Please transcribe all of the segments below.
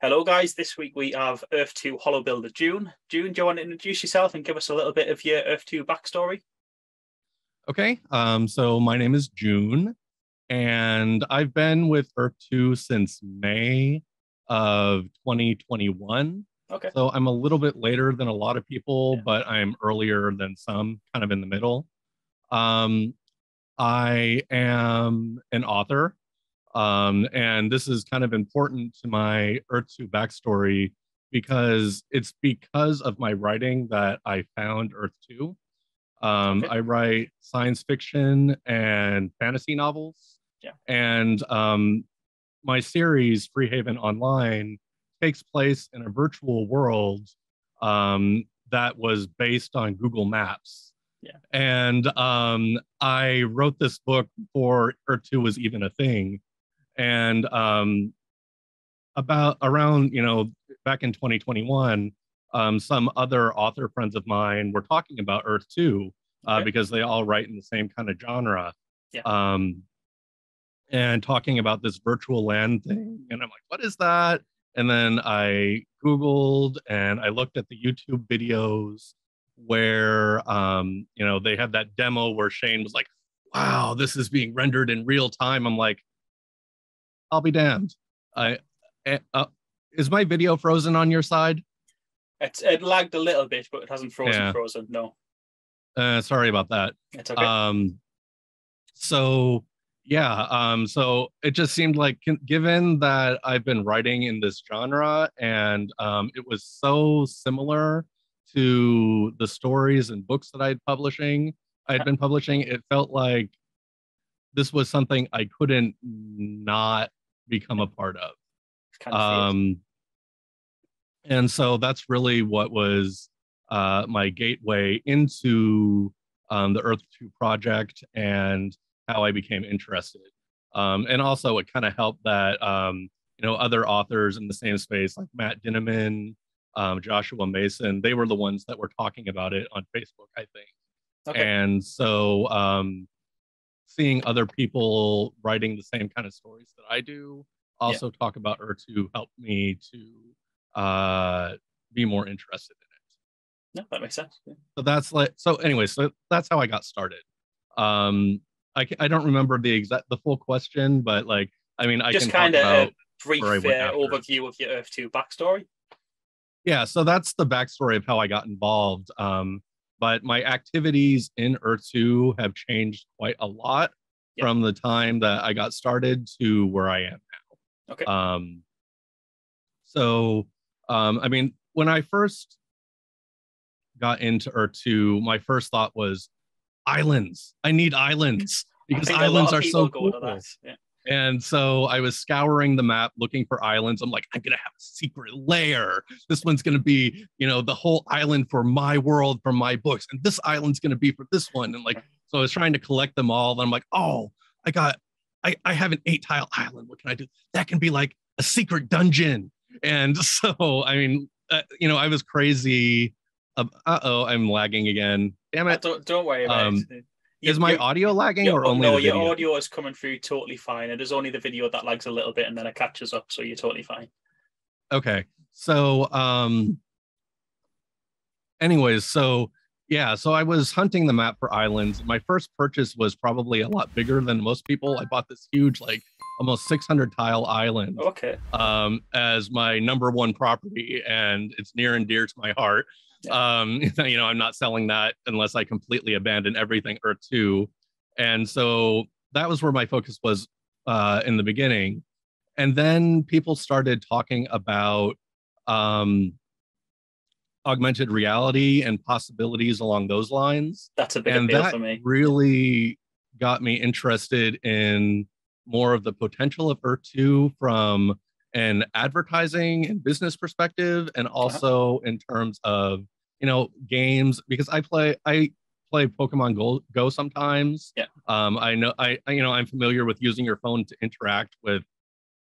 Hello, guys. This week we have Earth 2 Holo builder June. June, do you want to introduce yourself and give us a little bit of your Earth 2 backstory? Okay, so my name is June, and I've been with Earth 2 since May of 2021. Okay. So I'm a little bit later than a lot of people, Yeah. but I'm earlier than some, kind of in the middle. Um, I am an author, and this is kind of important to my Earth 2 backstory because it's because of my writing that I found Earth 2. Okay. I write science fiction and fantasy novels. Yeah. And my series, Free Haven Online, takes place in a virtual world that was based on Google Maps. Yeah. And I wrote this book before Earth 2 was even a thing. And about around, back in 2021, some other author friends of mine were talking about Earth 2 Okay. because they all write in the same kind of genre. Yeah. And talking about this virtual land thing. And I'm like, what is that? And then I Googled and I looked at the YouTube videos where, they had that demo where Shane was like, wow, this is being rendered in real time. I'm like, I'll be damned. Is my video frozen on your side? It lagged a little bit, but it hasn't frozen. No. Sorry about that. It's okay. So it just seemed like, given that I've been writing in this genre and it was so similar to the stories and books that I'd been publishing, it felt like this was something I couldn't not become a part of. And so that's really what was my gateway into the Earth 2 project and how I became interested. And also it kind of helped that, other authors in the same space, like Matt Dinneman, Joshua Mason, they were the ones that were talking about it on Facebook, I think. Okay. And so seeing other people writing the same kind of stories that I do also talk about Earth 2 helped me to be more interested in it. No, that makes sense. Yeah. So that's how I got started. I don't remember the full question, but I just can kind talk of about a brief overview of your Earth 2 backstory. Yeah, so that's the backstory of how I got involved. But my activities in Earth 2 have changed quite a lot from the time that I got started to where I am now. Okay. When I first got into Earth 2, my first thought was islands. I need islands because islands are so cool. Yeah. And so I was scouring the map looking for islands. I'm like, I'm going to have a secret lair. This one's going to be, the whole island for my world, from my books. And this island's going to be for this one. And so I was trying to collect them all. And I'm like, oh, I have an 8-tile island. What can I do? That can be like a secret dungeon. And so, I was crazy. I'm lagging again. Damn it. Don't worry about it. Is my audio lagging or only the video? No, your audio is coming through totally fine. It is only the video that lags a little bit and then it catches up, so you're totally fine. Okay. So, so I was hunting the map for islands. My first purchase was probably a lot bigger than most people. I bought this huge, almost 600 tile island. Okay. As my number one property, and it's near and dear to my heart. Yeah. I'm not selling that unless I completely abandon everything Earth 2. And so that was where my focus was in the beginning. And then people started talking about augmented reality and possibilities along those lines. That's a big appeal for me. Really got me interested in more of the potential of Earth 2 from an advertising and business perspective, and also in terms of games, because I play Pokemon Go sometimes. Yeah. I'm familiar with using your phone to interact with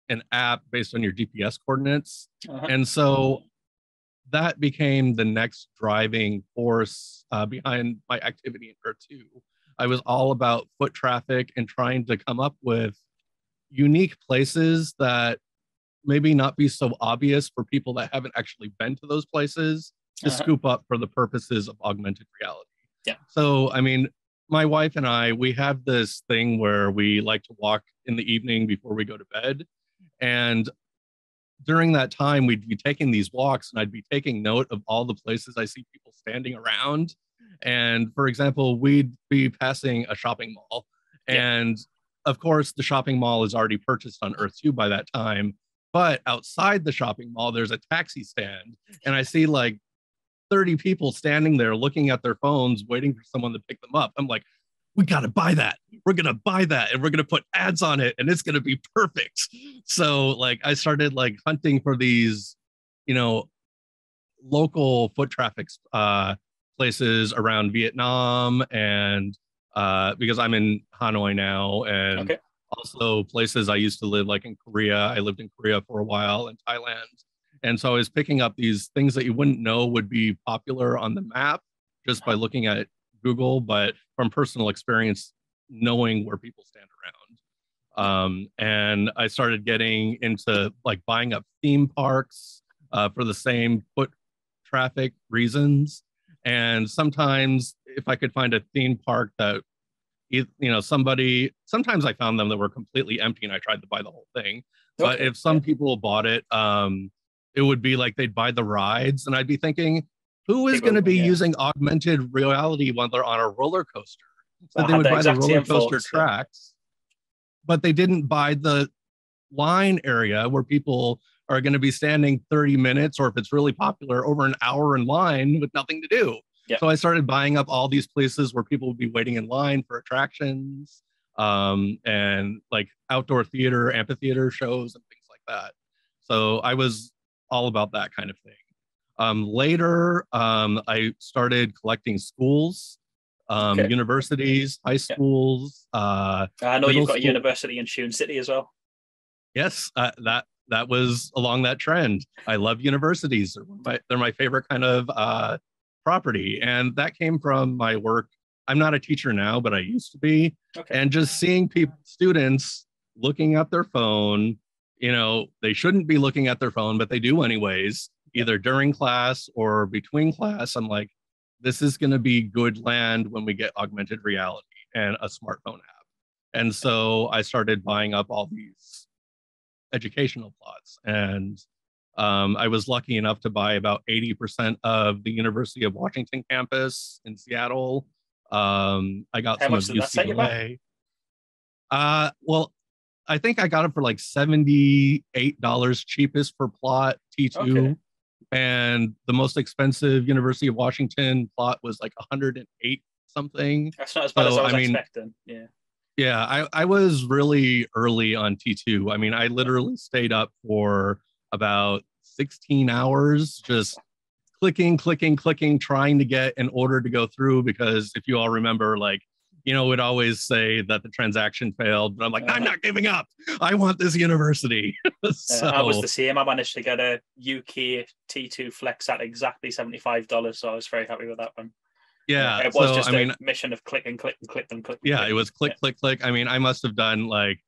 an app based on your GPS coordinates, and so that became the next driving force behind my activity in Earth 2. I was all about foot traffic and trying to come up with unique places that maybe not be so obvious for people that haven't actually been to those places to scoop up for the purposes of augmented reality. Yeah. So, I mean, my wife and I, we have this thing where we like to walk in the evening before we go to bed. And during that time, we'd be taking these walks and I'd be taking note of all the places I see people standing around. And for example, we'd be passing a shopping mall. And of course, the shopping mall is already purchased on Earth 2 by that time. But outside the shopping mall, there's a taxi stand. And I see like 30 people standing there looking at their phones, waiting for someone to pick them up. I'm like, we got to buy that. We're going to buy that and we're going to put ads on it and it's going to be perfect. So like I started like hunting for these, you know, local foot traffic places around Vietnam and because I'm in Hanoi now and also places I used to live like in Korea. I lived in Korea for a while and Thailand. And so I was picking up these things that you wouldn't know would be popular on the map just by looking at Google, but from personal experience, knowing where people stand around. And I started getting into like buying up theme parks for the same foot traffic reasons. And sometimes if I could find a theme park that, you know, sometimes I found them that were completely empty and I tried to buy the whole thing. But if some people bought it, it would be like they'd buy the rides and I'd be thinking, who is going to be using augmented reality when they're on a roller coaster? So they would buy the roller coaster tracks, but they didn't buy the line area where people are going to be standing 30 minutes, or if it's really popular, over an hour in line with nothing to do. So I started buying up all these places where people would be waiting in line for attractions and like outdoor theater, amphitheater shows and things like that. So I was all about that kind of thing. Later, I started collecting schools, universities, high schools. I know you've got a university in Shun City as well. Yes, that was along that trend. I love universities. They're my favorite kind of property. And that came from my work. I'm not a teacher now, but I used to be. And just seeing students looking at their phone, you know, they shouldn't be looking at their phone, but they do anyways. Either during class or between class. I'm like, this is going to be good land when we get augmented reality and a smartphone app. And so I started buying up all these educational plots. And I was lucky enough to buy about 80% of the University of Washington campus in Seattle. I got some of UCLA. Well, I think I got it for like $78 cheapest per plot, T2. And the most expensive University of Washington plot was like 108 something. That's not as bad as I was expecting. Yeah, I was really early on T2. I mean, I literally stayed up for about 16 hours just clicking, trying to get an order to go through, because if you all remember, like, you know, would always say that the transaction failed, but I'm like, I'm not giving up. I want this university. So I was the same. I managed to get a UK T2 Flex at exactly $75, so I was very happy with that one. Yeah, it was just a mission of click and click. Yeah, it was click. I mean, I must have done like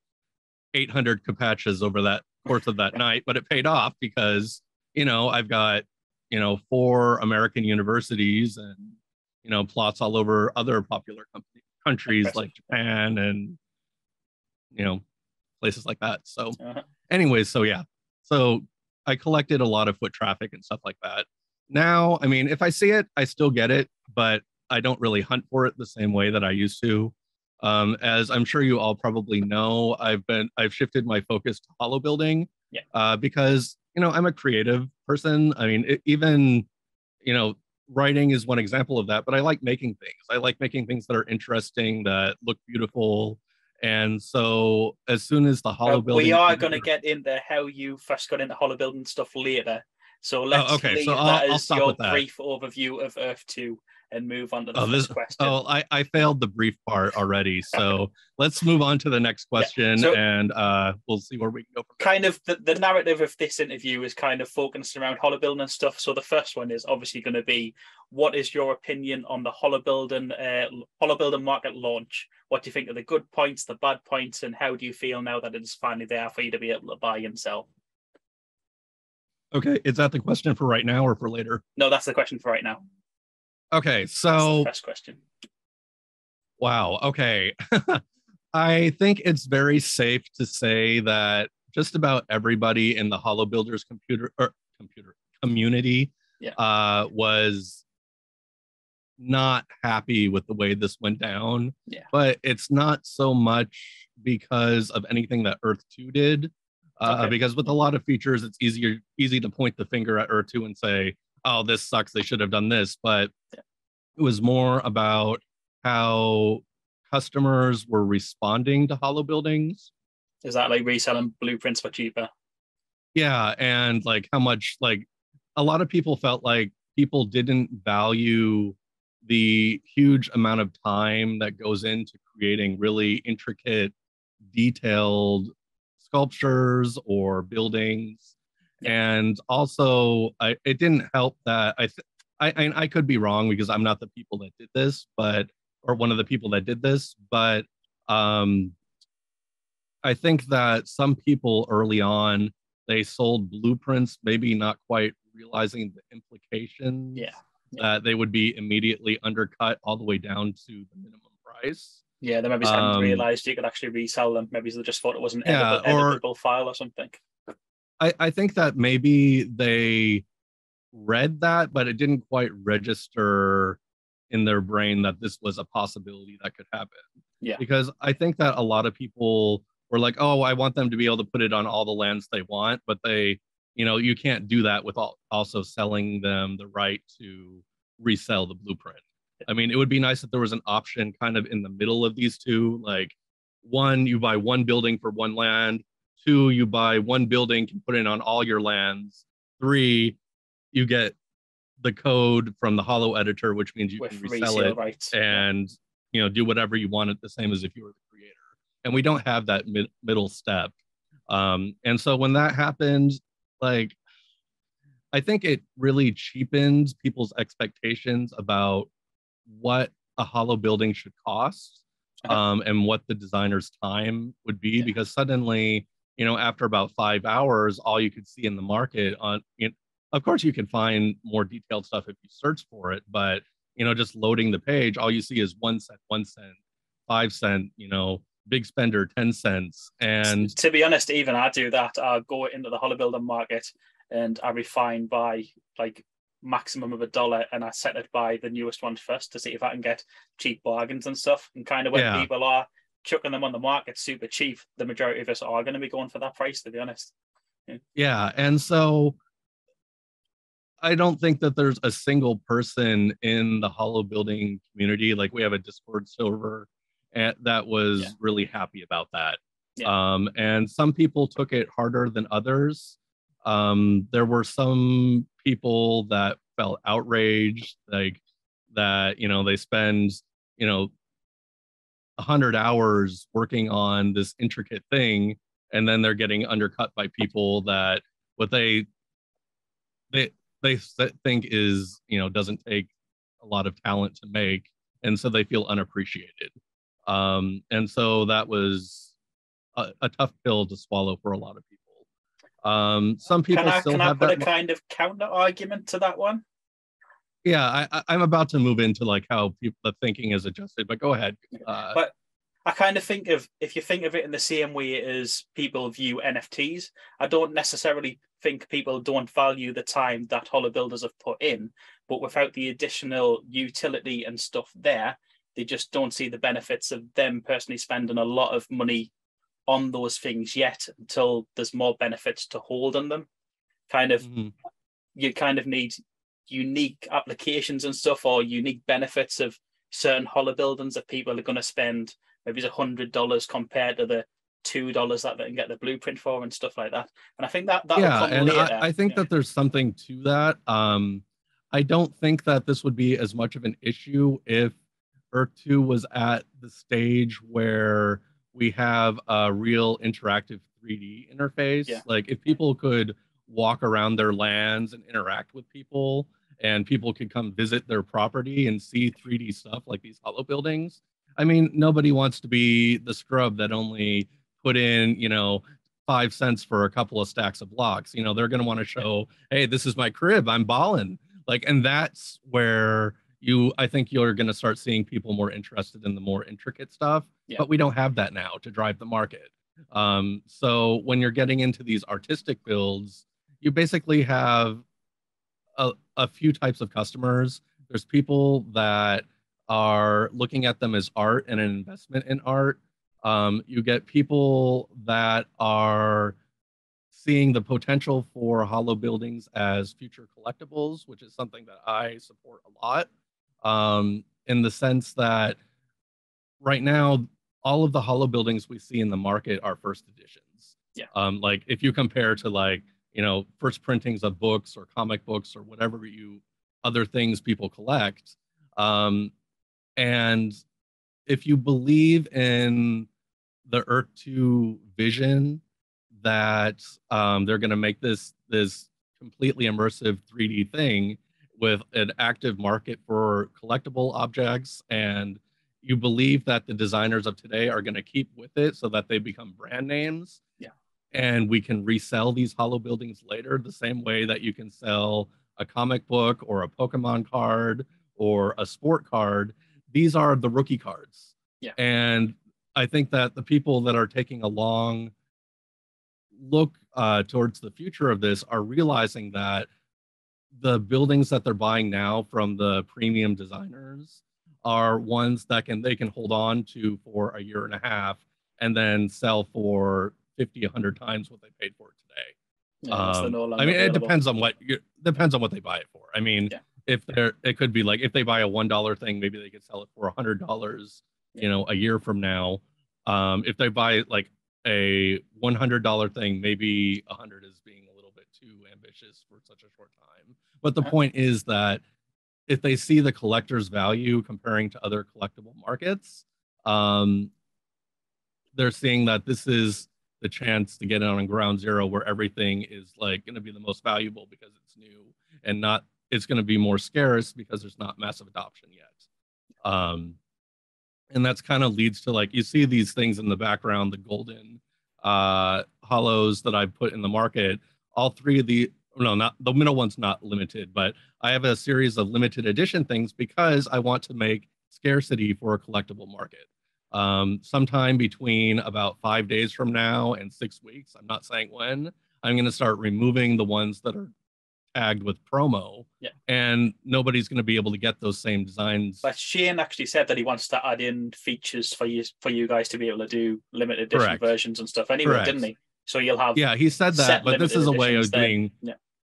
800 capatchas over that course of that night, but it paid off because, you know, I've got, you know, 4 American universities and, you know, plots all over other popular countries like Japan and, you know, places like that. So anyways, so yeah, so I collected a lot of foot traffic and stuff like that. Now, I mean, if I see it, I still get it, but I don't really hunt for it the same way that I used to. As I'm sure you all probably know, I've shifted my focus to holobuilding because, you know, I'm a creative person. I mean, even, you know, writing is one example of that, but I like making things. I like making things that are interesting, that look beautiful. And so as soon as the holobuilding... we are going to get into how you first got into holobuilding stuff later. So let's leave that as your brief overview of Earth 2 and move on to the first question. I failed the brief part already. So let's move on to the next question and we'll see where we can go from there. Kind of the narrative of this interview is kind of focused around holobuilding and stuff. So the first one is obviously going to be, what is your opinion on the holobuilding market launch? What do you think are the good points, the bad points, and how do you feel now that it is finally there for you to be able to buy and sell? Okay, is that the question for right now or for later? No, that's the question for right now. Okay, That's the so first question. wow. Okay. I think it's very safe to say that just about everybody in the Holo Builders computer community Yeah. was not happy with the way this went down. Yeah. But it's not so much because of anything that Earth 2 did. Okay. Because with a lot of features, it's easy to point the finger at Earth 2 and say, oh, this sucks. They should have done this. But it was more about how customers were responding to Holo buildings. Is that like reselling blueprints for cheaper? Yeah, and like how much like a lot of people felt like people didn't value the huge amount of time that goes into creating really intricate, detailed sculptures or buildings. Yeah. And also, it didn't help that I could be wrong because I'm not the people that did this, but or one of the people that did this, but um, I think that some people early on they sold blueprints, maybe not quite realizing the implications Yeah. that they would be immediately undercut all the way down to the minimum price. Yeah, they maybe hadn't realized you could actually resell them. Maybe they just thought it was an editable file or something. I think that maybe they read that, but it didn't quite register in their brain that this was a possibility that could happen. Yeah. Because I think that a lot of people were like, oh, I want them to be able to put it on all the lands they want, but you can't do that with also selling them the right to resell the blueprint. I mean, it would be nice if there was an option kind of in the middle of these two, like one, you buy one building for one land, two, you buy one building, can put it on all your lands, three, you get the code from the Holo editor, which means you can resell it rights. and do whatever you want it, the same as if you were the creator. And we don't have that middle step. And so when that happened, like I think it really cheapens people's expectations about what a Holo building should cost, and what the designer's time would be, because suddenly, after about 5 hours, all you could see in the market of course you can find more detailed stuff if you search for it, but just loading the page, all you see is 1 cent, 1 cent, 5 cent, big spender 10 cents. And to be honest, even I do that. I go into the holobuilding market and I refine by like maximum of $1 and I set it by the newest one first to see if I can get cheap bargains and stuff. And kind of when people are chucking them on the market super cheap, the majority of us are going to be going for that price, to be honest. Yeah. And so I don't think that there's a single person in the Holo building community. Like we have a Discord server that was really happy about that. And some people took it harder than others. There were some people that felt outraged, like that, they spend, 100 hours working on this intricate thing, and then they're getting undercut by people that what they think is, doesn't take a lot of talent to make, and so they feel unappreciated. And so that was a tough pill to swallow for a lot of people. Some people can I put a kind of counter argument to that one? Yeah, I'm about to move into like how the thinking is adjusted, but go ahead. But I kind of think of, if you think of it in the same way as people view NFTs, I don't necessarily think people don't value the time that holo builders have put in, but without the additional utility and stuff there, they just don't see the benefits of them personally spending a lot of money on those things yet until there's more benefits to hold on them. You kind of need unique applications and stuff, or unique benefits of certain holo buildings that people are going to spend maybe $100 compared to the $2 that they can get the blueprint for and stuff like that. And I think that will come and later. I think that there's something to that. I don't think that this would be as much of an issue if Earth 2 was at the stage where we have a real interactive 3D interface. Like if people could walk around their lands and interact with people, and people could come visit their property and see 3D stuff like these holo buildings. I mean, nobody wants to be the scrub that only put in, 5 cents for a couple of stacks of blocks. You know, they're going to want to show, hey, this is my crib, I'm balling. Like, and that's where I think you're going to start seeing people more interested in the more intricate stuff, but we don't have that now to drive the market. So when you're getting into these artistic builds, you basically have a few types of customers. There's people that are looking at them as art and an investment in art. You get people that are seeing the potential for holo buildings as future collectibles, which is something that I support a lot, in the sense that right now, all of the holo buildings we see in the market are first editions. Yeah. Like if you compare to like, you know, first printings of books or comic books or whatever other things people collect. And if you believe in the Earth 2 vision that they're going to make this completely immersive 3D thing with an active market for collectible objects, and you believe that the designers of today are going to keep with it so that they become brand names, and we can resell these holo buildings later the same way that you can sell a comic book or a Pokemon card or a sport card. These are the rookie cards. And I think that the people that are taking a long look towards the future of this are realizing that the buildings that they're buying now from the premium designers are ones that they can hold on to for a year and a half and then sell for 50, 100 times what they paid for it today. I mean, it depends on what they buy it for. I mean, it could be like if they buy a $1 thing, maybe they could sell it for $100, you know, a year from now. If they buy like a $100 thing, maybe 100 is being a little bit too ambitious for such a short time. But the point is that if they see the collector's value comparing to other collectible markets, they're seeing that this is the chance to get on ground zero where everything is like going to be the most valuable because it's new, and not it's going to be more scarce because there's not massive adoption yet. And that's kind of leads to like you see these things in the background, the golden holos that I've put in the market. All three of not the middle one's not limited, but I have a series of limited edition things because I want to make scarcity for a collectible market. Sometime between about 5 days from now and 6 weeks, I'm not saying when, I'm going to start removing the ones that are tagged with promo, and nobody's going to be able to get those same designs. But Shane actually said that he wants to add in features for you guys to be able to do limited edition versions and stuff anyway, didn't he? So you'll have he said that, but this is a way of doing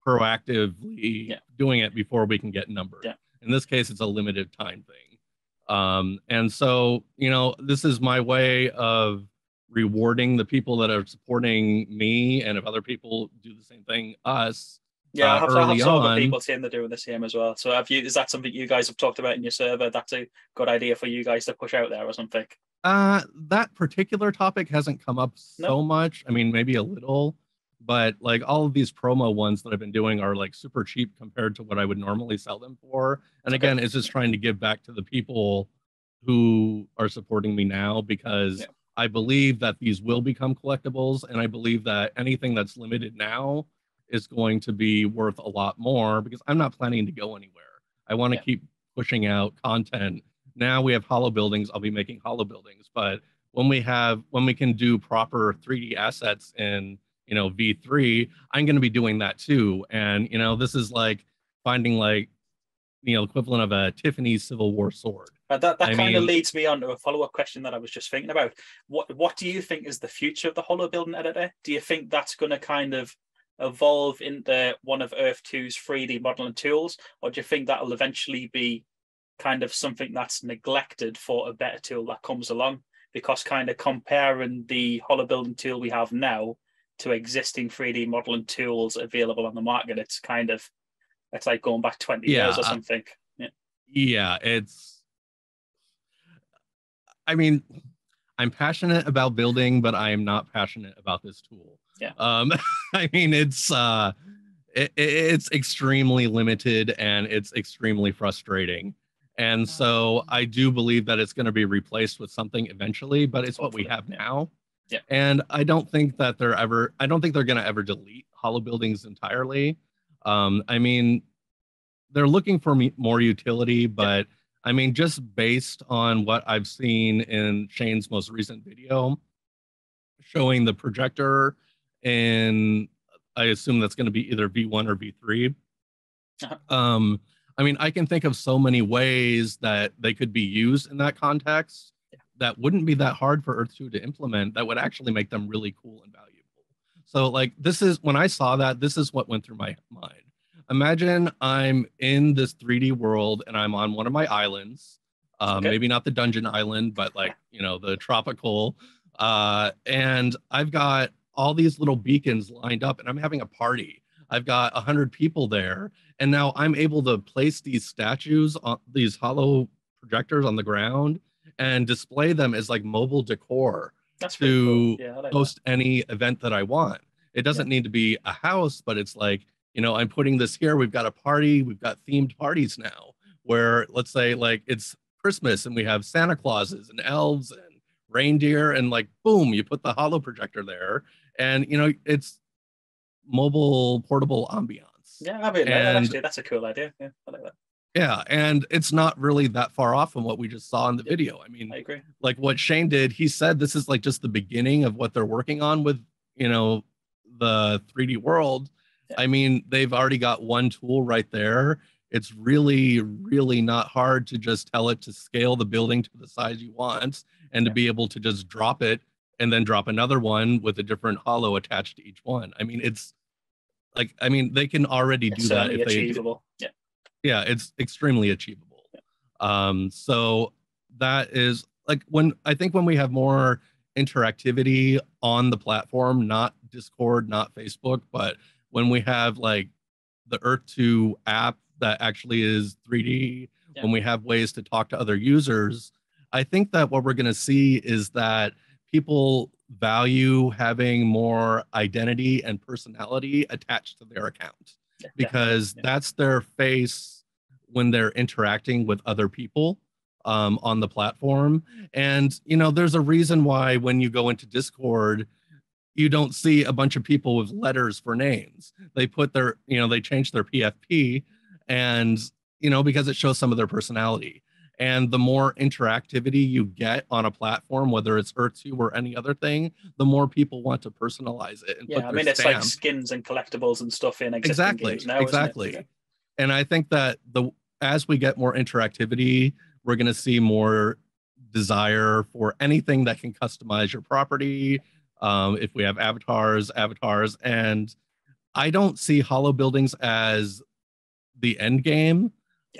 proactively doing it before we can get numbers. In this case, it's a limited time thing. And so, you know, this is my way of rewarding the people that are supporting me, and if other people do the same thing, us. I have some other people saying they're doing the same as well. So is that something you guys have talked about in your server? That's a good idea for you guys to push out there or something? That particular topic hasn't come up so much. I mean, maybe a little, but like all of these promo ones that I've been doing are like super cheap compared to what I would normally sell them for. And again, it's just trying to give back to the people who are supporting me now, because I believe that these will become collectibles, and I believe that anything that's limited now is going to be worth a lot more, because I'm not planning to go anywhere. I want to keep pushing out content. Now we have holo buildings. I'll be making holo buildings, but when we can do proper 3D assets in, you know, V3, I'm going to be doing that too. And, you know, this is like finding like, you know, equivalent of a Tiffany's Civil War sword. That kind of leads me on to a follow-up question that I was just thinking about. What do you think is the future of the holo building editor? Do you think that's going to kind of evolve into one of Earth 2's 3D modeling tools, or do you think that'll eventually be kind of something that's neglected for a better tool that comes along? Because kind of comparing the holo building tool we have now to existing 3D modeling tools available on the market, it's like going back 20 years or something. I mean, I'm passionate about building, but I am not passionate about this tool. I mean, it's extremely limited and it's extremely frustrating. And so I do believe that it's going to be replaced with something eventually, but it's what we have now. Yeah. And I don't think that I don't think they're going to ever delete holobuildings entirely. I mean, they're looking for more utility, but I mean, just based on what I've seen in Shane's most recent video showing the projector, and I assume that's going to be either V1 or V3. Uh-huh. I mean, I can think of so many ways that they could be used in that context that wouldn't be that hard for Earth 2 to implement, that would actually make them really cool and valuable. So, like, this is when I saw that, this is what went through my mind. Imagine I'm in this 3D world and I'm on one of my islands, maybe not the dungeon island, but like, you know, the tropical. And I've got all these little beacons lined up and I'm having a party. I've got 100 people there. And now I'm able to place these statues on these hollow projectors on the ground and display them as like mobile decor to host any event that I want. It doesn't need to be a house, but it's like, you know, I'm putting this here. We've got a party. We've got themed parties now where, let's say, like it's Christmas and we have Santa Clauses and elves and reindeer, and like, boom, you put the hollow projector there, and you know, it's mobile portable ambiance. Yeah, I mean, actually, that's a cool idea. Yeah, I like that. Yeah, and it's not really that far off from what we just saw in the video. I mean, I agree. Like what Shane did, he said this is like just the beginning of what they're working on with, you know, the 3D world. Yeah. I mean, they've already got one tool right there. It's really, really not hard to just tell it to scale the building to the size you want and to be able to just drop it and then drop another one with a different hollow attached to each one. I mean, it's like, I mean, they can already do that if they achievable. Yeah. Yeah, it's extremely achievable. So that is like when I think when we have more interactivity on the platform, not Discord, not Facebook, but when we have like the Earth 2 app that actually is 3D, when we have ways to talk to other users, I think that what we're going to see is that people value having more identity and personality attached to their account, because that's their face when they're interacting with other people on the platform. And, you know, there's a reason why when you go into Discord, you don't see a bunch of people with letters for names. They put their, you know, they change their PFP, and, you know, because it shows some of their personality. And the more interactivity you get on a platform, whether it's Earth 2 or any other thing, the more people want to personalize it and put their it's stamp. like skins and collectibles and stuff in existing games now, exactly. Isn't it? And I think that as we get more interactivity, we're going to see more desire for anything that can customize your property. If we have avatars, and I don't see holobuildings as the end game.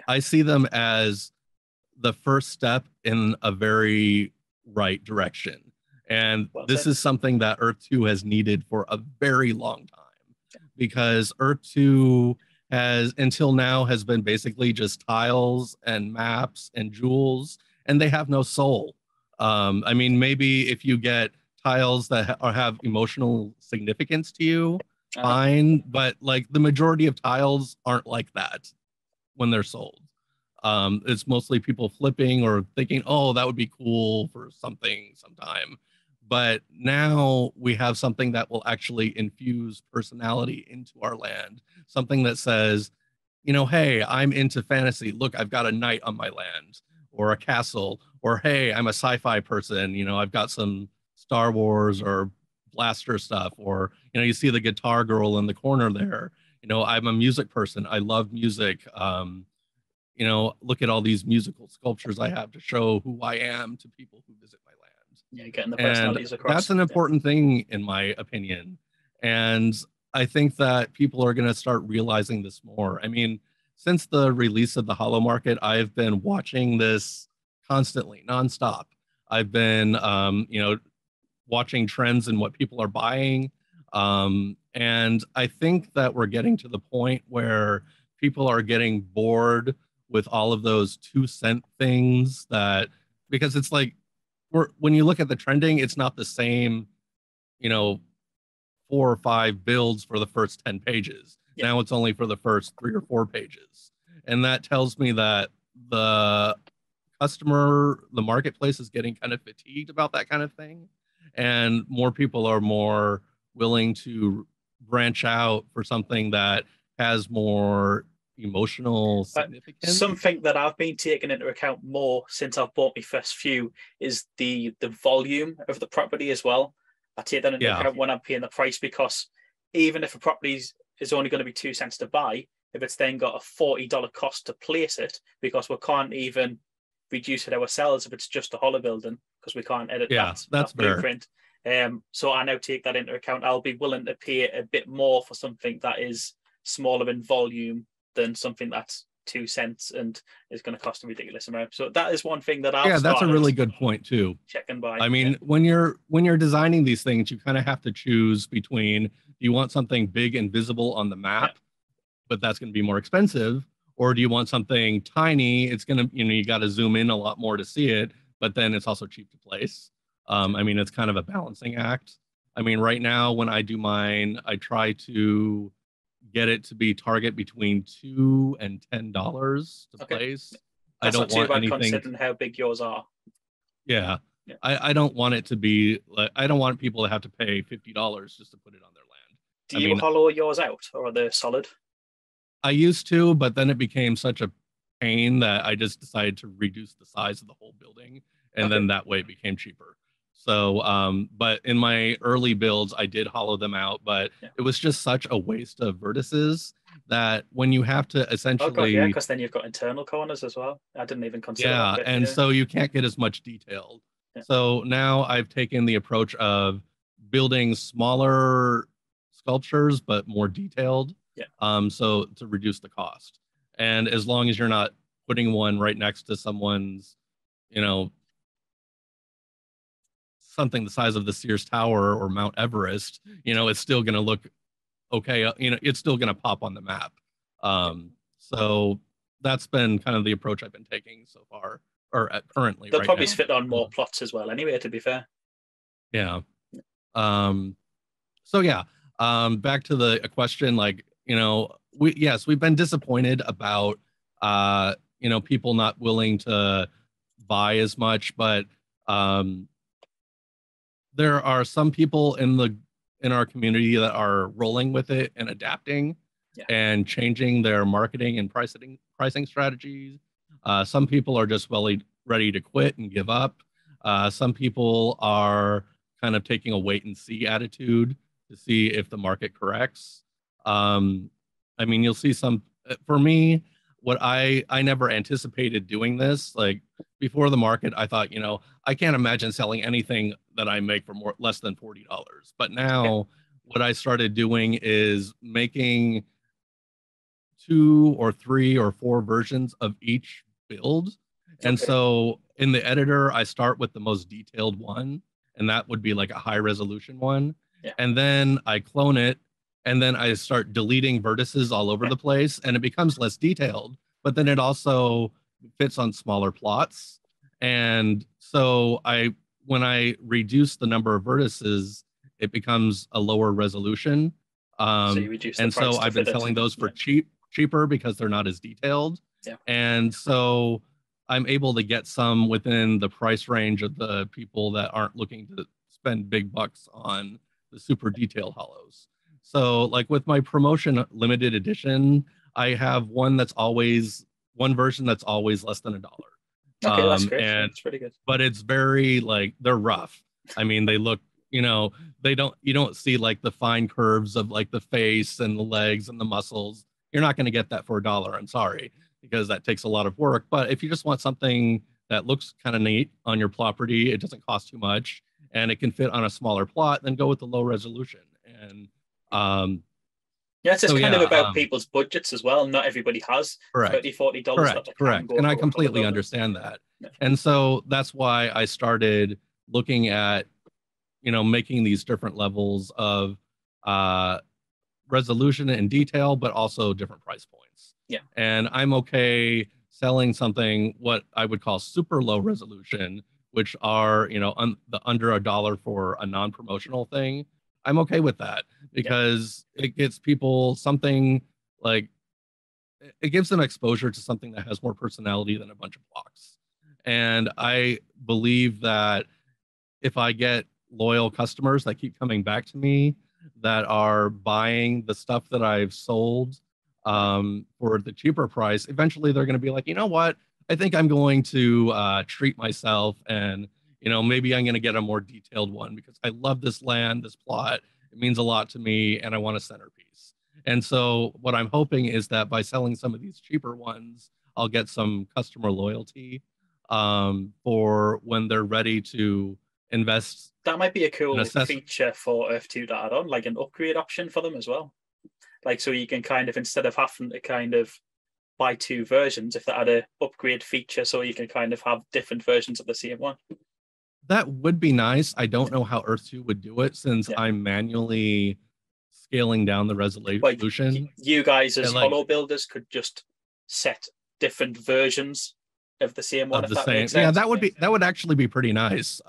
I see them as the first step in a very right direction. And this is something that Earth 2 has needed for a very long time, because Earth 2 has until now has been basically just tiles and maps and jewels, and they have no soul. I mean, maybe if you get tiles that have emotional significance to you, fine, but like the majority of tiles aren't like that when they're sold. It's mostly people flipping or thinking, oh, that would be cool for something sometime. But now we have something that will actually infuse personality into our land. Something that says, you know, hey, I'm into fantasy. Look, I've got a knight on my land, or a castle, or hey, I'm a sci-fi person. You know, I've got some Star Wars or blaster stuff, or, you know, you see the guitar girl in the corner there. You know, I'm a music person. I love music. You know, look at all these musical sculptures I have to show who I am to people who visit my land. Yeah, getting the personalities across. That's an important thing, in my opinion. And I think that people are going to start realizing this more. I mean, since the release of the Holo Market, I've been watching this constantly, nonstop. I've been, you know, watching trends and what people are buying. And I think that we're getting to the point where people are getting bored with all of those 2-cent things, that because it's like, when you look at the trending, it's not the same, you know, 4 or 5 builds for the first 10 pages. Now it's only for the first 3 or 4 pages. And that tells me that the marketplace is getting kind of fatigued about that kind of thing. and more people are more willing to branch out for something that has more emotional significance. Something that I've been taking into account more since I've bought my first few is the volume of the property as well. I take that into account when I'm paying the price, because even if a property is only going to be 2 cents to buy, if it's then got a $40 cost to place it, because we can't even reduce it ourselves if it's just a holo building, because we can't edit that blueprint. So I now take that into account. I'll be willing to pay a bit more for something that is smaller in volume than something that's 2 cents and is going to cost a ridiculous amount. So that is one thing that I've that's a really good point too. Checking by. I mean, when you're designing these things, you kind of have to choose between, do you want something big and visible on the map, but that's going to be more expensive, or do you want something tiny? It's going to, you got to zoom in a lot more to see it, but then it's also cheap to place. I mean, it's kind of a balancing act. I mean, right now when I do mine, I try to get it to be target between $2 and $10 to place. That's I don't not want too bad anything considering how big yours are. Yeah. I don't want it to be like, I don't want people to have to pay $50 just to put it on their land. Do you hollow yours out, or are they solid? I used to, but then it became such a pain that I just decided to reduce the size of the whole building, and then that way it became cheaper. So, but in my early builds, I did hollow them out, but it was just such a waste of vertices that when you have to essentially, because then you've got internal corners as well. I didn't even consider that bit, and so you can't get as much detailed. So now I've taken the approach of building smaller sculptures but more detailed. So to reduce the cost, and as long as you're not putting one right next to someone's, something the size of the Sears Tower or Mount Everest, it's still going to look okay. It's still going to pop on the map. So that's been kind of the approach I've been taking so far, or currently. They'll probably fit on more plots as well anyway, to be fair. Yeah. So yeah, back to the question, like, we've been disappointed about, people not willing to buy as much, but there are some people in our community that are rolling with it and adapting and changing their marketing and pricing strategies. Some people are just ready to quit and give up. Some people are kind of taking a wait and see attitude to see if the market corrects. I mean, you'll see some, for me, what I never anticipated doing this. Like before the market, I thought, I can't imagine selling anything that I make for less than $40. But now what I started doing is making 2 or 3 or 4 versions of each build. And so in the editor, I start with the most detailed one, and that would be like a high resolution one. And then I clone it, and then I start deleting vertices all over the place, and it becomes less detailed, but then it also fits on smaller plots. And so when I reduce the number of vertices, it becomes a lower resolution. So you reduce and so I've been selling those for cheaper because they're not as detailed. And so I'm able to get some within the price range of the people that aren't looking to spend big bucks on the super detailed hollows. So like with my promotion limited edition, I have one version that's always less than $1. That's great. And it's pretty good. But it's very they're rough. I mean, they look, you don't see like the fine curves of like the face and the legs and the muscles. You're not going to get that for $1. I'm sorry, because that takes a lot of work. But if you just want something that looks kind of neat on your property, it doesn't cost too much, and it can fit on a smaller plot, then go with the low resolution. And it's just kind of about people's budgets as well. Not everybody has $30-$40. Correct. And I completely understand that. And so that's why I started looking at, making these different levels of resolution and detail, but also different price points. And I'm okay selling something what I would call super low resolution, which are, the under $1 for a non-promotional thing. I'm okay with that because it gets people something like, it gives them exposure to something that has more personality than a bunch of blocks. And I believe that if I get loyal customers that keep coming back to me that are buying the stuff that I've sold for the cheaper price. Eventually, they're going to be like, you know what? I think I'm going to treat myself, and maybe I'm going to get a more detailed one because I love this land, this plot. It means a lot to me, and I want a centerpiece. And so, what I'm hoping is that by selling some of these cheaper ones, I'll get some customer loyalty for when they're ready to invest. That might be a cool feature for Earth 2 to add on, like an upgrade option for them as well. Like, so you can kind of, instead of having to kind of buy two versions, if they add a upgrade feature, so you can kind of have different versions of the same one. That would be nice. I don't know how Earth 2 would do it since I'm manually scaling down the resolution. Like, you guys as Holo builders could just set different versions of the same one, if that makes sense. Yeah, that would actually be pretty nice.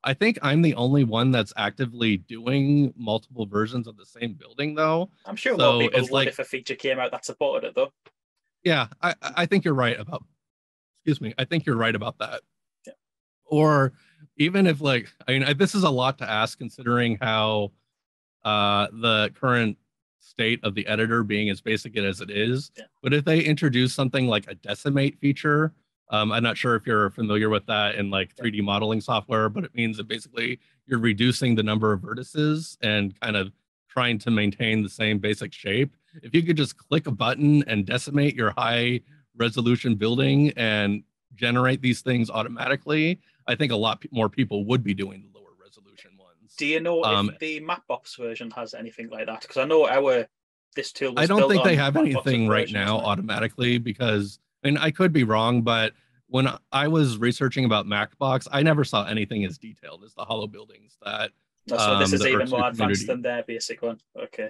I think I'm the only one that's actively doing multiple versions of the same building, though. I'm sure more people would if a feature came out that supported it, though. Yeah, I think you're right about. Excuse me. I think you're right about that. Yeah. Or even if this is a lot to ask considering how the current state of the editor being as basic as it is. Yeah. But if they introduce something like a decimate feature, I'm not sure if you're familiar with that in 3D modeling software, but it means that basically you're reducing the number of vertices and kind of trying to maintain the same basic shape. If you could just click a button and decimate your high resolution building and generate these things automatically, I think a lot more people would be doing the lower resolution ones. Do you know if the Mapbox version has anything like that? Because I know this tool was I don't think they have Mapbox anything right now automatically, because I could be wrong, but when I was researching about Macbox, I never saw anything as detailed as the holobuildings that. So this is even more advanced than their basic one. Okay.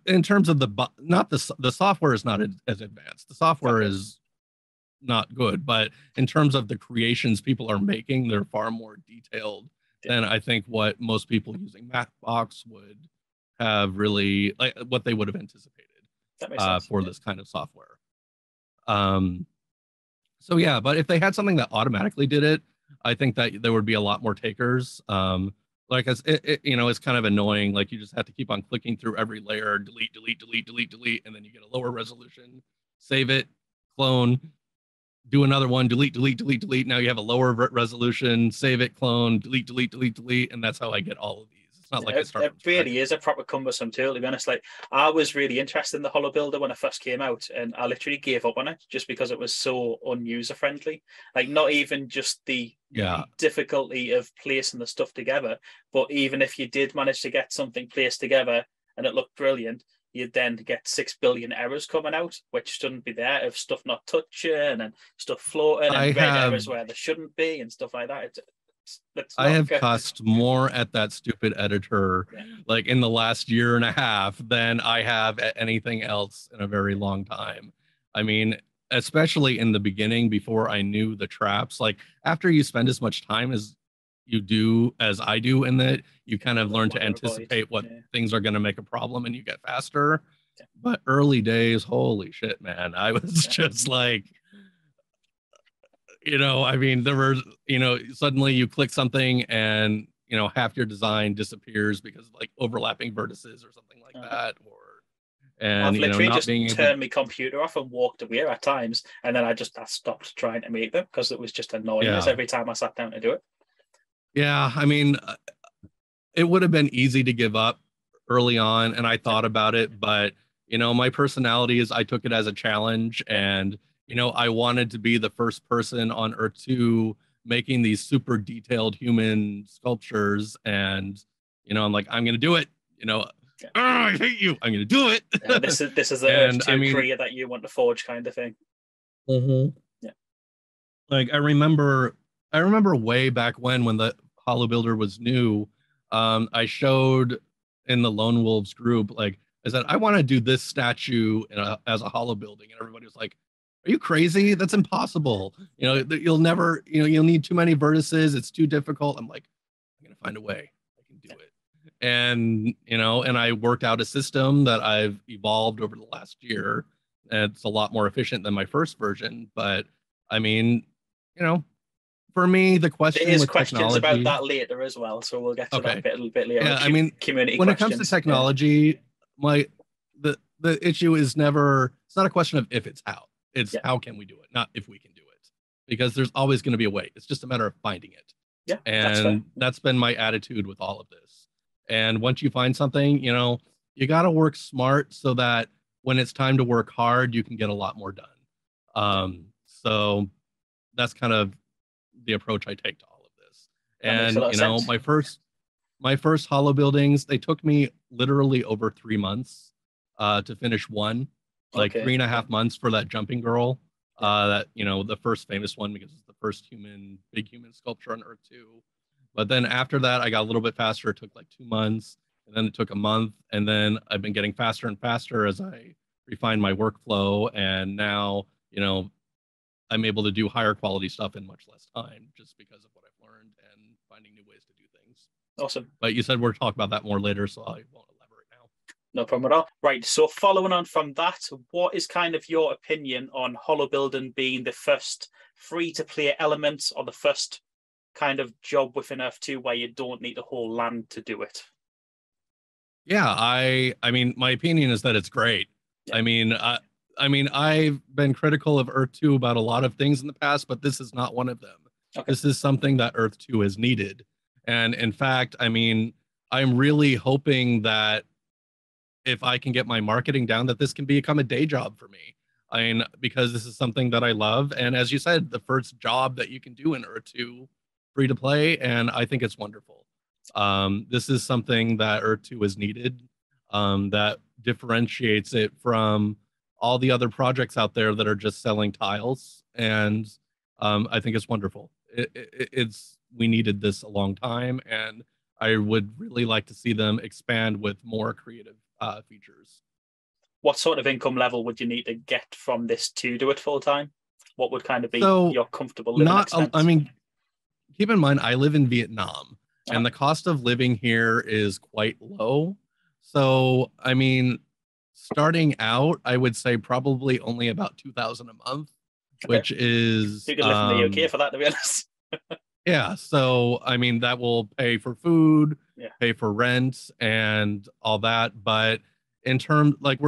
In terms of the software is not as advanced. The software is not good, but in terms of the creations people are making, they're far more detailed than I think what most people using Macbox would have really what they would have anticipated for this kind of software. So yeah, but if they had something that automatically did it, I think that there would be a lot more takers. It's kind of annoying. Like, you just have to keep on clicking through every layer, delete, and then you get a lower resolution. Save it, clone, do another one, delete. Now you have a lower resolution. Save it, clone, delete, and that's how I get all of these. It's not like it really is a proper cumbersome tool, to be honest. Like, I was really interested in the Holo Builder when it first came out, and I literally gave up on it just because it was so unuser friendly. Like, not even just the difficulty of placing the stuff together, but even if you did manage to get something placed together and it looked brilliant, you'd then get 6 billion errors coming out, which shouldn't be there, of stuff not touching and stuff floating and red errors where there shouldn't be and stuff like that. I have cussed more at that stupid editor in the last year and a half than I have at anything else in a very long time. I mean, especially in the beginning, before I knew the traps, after you spend as much time as you do, as I do in it, you kind of learn to anticipate what things are going to make a problem and you get faster. Yeah. But early days, holy shit, man. I was just there were, suddenly you click something and, half your design disappears because of overlapping vertices or something like that. I've literally just turned my computer off and walked away at times. And then I stopped trying to make them because it was just annoying every time I sat down to do it. Yeah. I mean, it would have been easy to give up early on. And I thought about it, but, my personality is I took it as a challenge, and I wanted to be the first person on Earth 2 making these super detailed human sculptures. And, I'm like, I'm going to do it. I hate you. I'm going to do it. This is the Earth 2 career that you want to forge, kind of thing. Mm-hmm. Yeah. I remember way back when the Holo Builder was new, I showed in the Lone Wolves group, I said, I want to do this statue as a Holo building. And everybody was like, are you crazy? That's impossible. You'll never, you'll need too many vertices. It's too difficult. I'm like, I'm going to find a way. I can do it. And, and I worked out a system that I've evolved over the last year. And it's a lot more efficient than my first version. But I mean, for me, the There question is with questions about technology. that later as well, so we'll get to that Okay. bit a little bit later. Yeah, I mean, Community when it comes to questions. technology, my the issue is never, it's not a question of if, it's how. It's Yeah. how can we do it, not if we can do it. Because there's always going to be a way. It's just a matter of finding it. Yeah, And that's been my attitude with all of this. And once you find something, you know, you got to work smart so that when it's time to work hard, you can get a lot more done. So that's kind of the approach I take to all of this. That makes a And lot of you know, sense. my first holo buildings, they took me literally over 3 months to finish one, like Okay. 3.5 months for that jumping girl. Yeah. That, you know, the first famous one because it's the first big human sculpture on Earth too. But then after that, I got a little bit faster. It took like 2 months, and then it took a month, and then I've been getting faster and faster as I refine my workflow. And now, you know, I'm able to do higher quality stuff in much less time just because of what I've learned and finding new ways to do things. Awesome. But you said we'll talk about that more later, so I won't elaborate now. No problem at all. Right. So following on from that, what is kind of your opinion on holobuilding being the first free-to-play element or the first kind of job within Earth 2 where you don't need a whole land to do it? Yeah, I mean, my opinion is that it's great. Yeah. I mean, I've been critical of Earth 2 about a lot of things in the past, but this is not one of them. Okay. This is something that Earth 2 has needed. And in fact, I mean, I'm really hoping that if I can get my marketing down, that this can become a day job for me. I mean, because this is something that I love. And as you said, the first job that you can do in Earth 2 free to play. And I think it's wonderful. This is something that Earth 2 is needed, that differentiates it from all the other projects out there that are just selling tiles. And I think it's wonderful. We needed this a long time, and I would really like to see them expand with more creative features. What sort of income level would you need to get from this to do it full time? What would kind of be your comfortable living expense? I mean, keep in mind, I live in Vietnam, and the cost of living here is quite low. So, I mean, starting out, I would say probably only about $2,000 a month, which is you can live in the UK for that, to be honest. Yeah, so I mean that will pay for food, pay for rent, and all that. But in terms, like,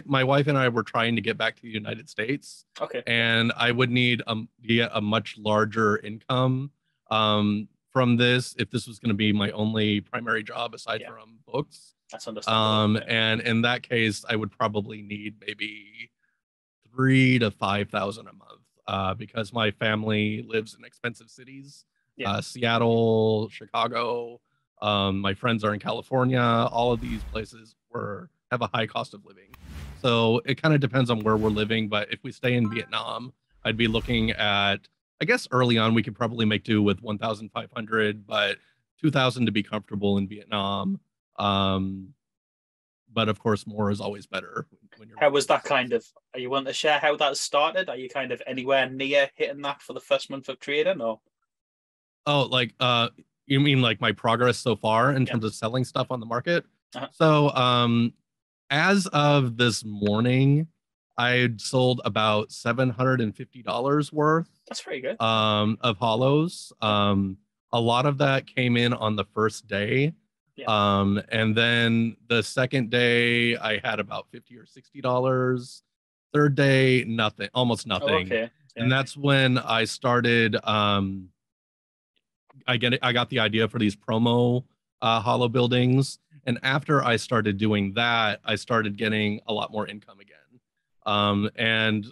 my wife and I were trying to get back to the United States. Okay. And I would need a much larger income from this if this was going to be my only primary job aside from books. That's understandable. And in that case, I would probably need maybe $3,000 to $5,000 a month because my family lives in expensive cities. Seattle, Chicago. My friends are in California. All of these places have a high cost of living. So it kind of depends on where we're living. But if we stay in Vietnam, I'd be looking at, I guess early on, we could probably make do with 1,500, but 2,000 to be comfortable in Vietnam. But of course, more is always better. How was that kind of, are you willing to share how that started? Are you kind of anywhere near hitting that for the first month of trading, or? Oh, like, you mean like my progress so far in terms of selling stuff on the market? So, as of this morning, I sold about $750 worth. That's pretty good. Of holos. A lot of that came in on the first day. And then the second day, I had about $50 or $60. Third day, nothing, almost nothing. Oh, okay. And that's when I started. I got the idea for these promo holo buildings, and after I started doing that, I started getting a lot more income again. And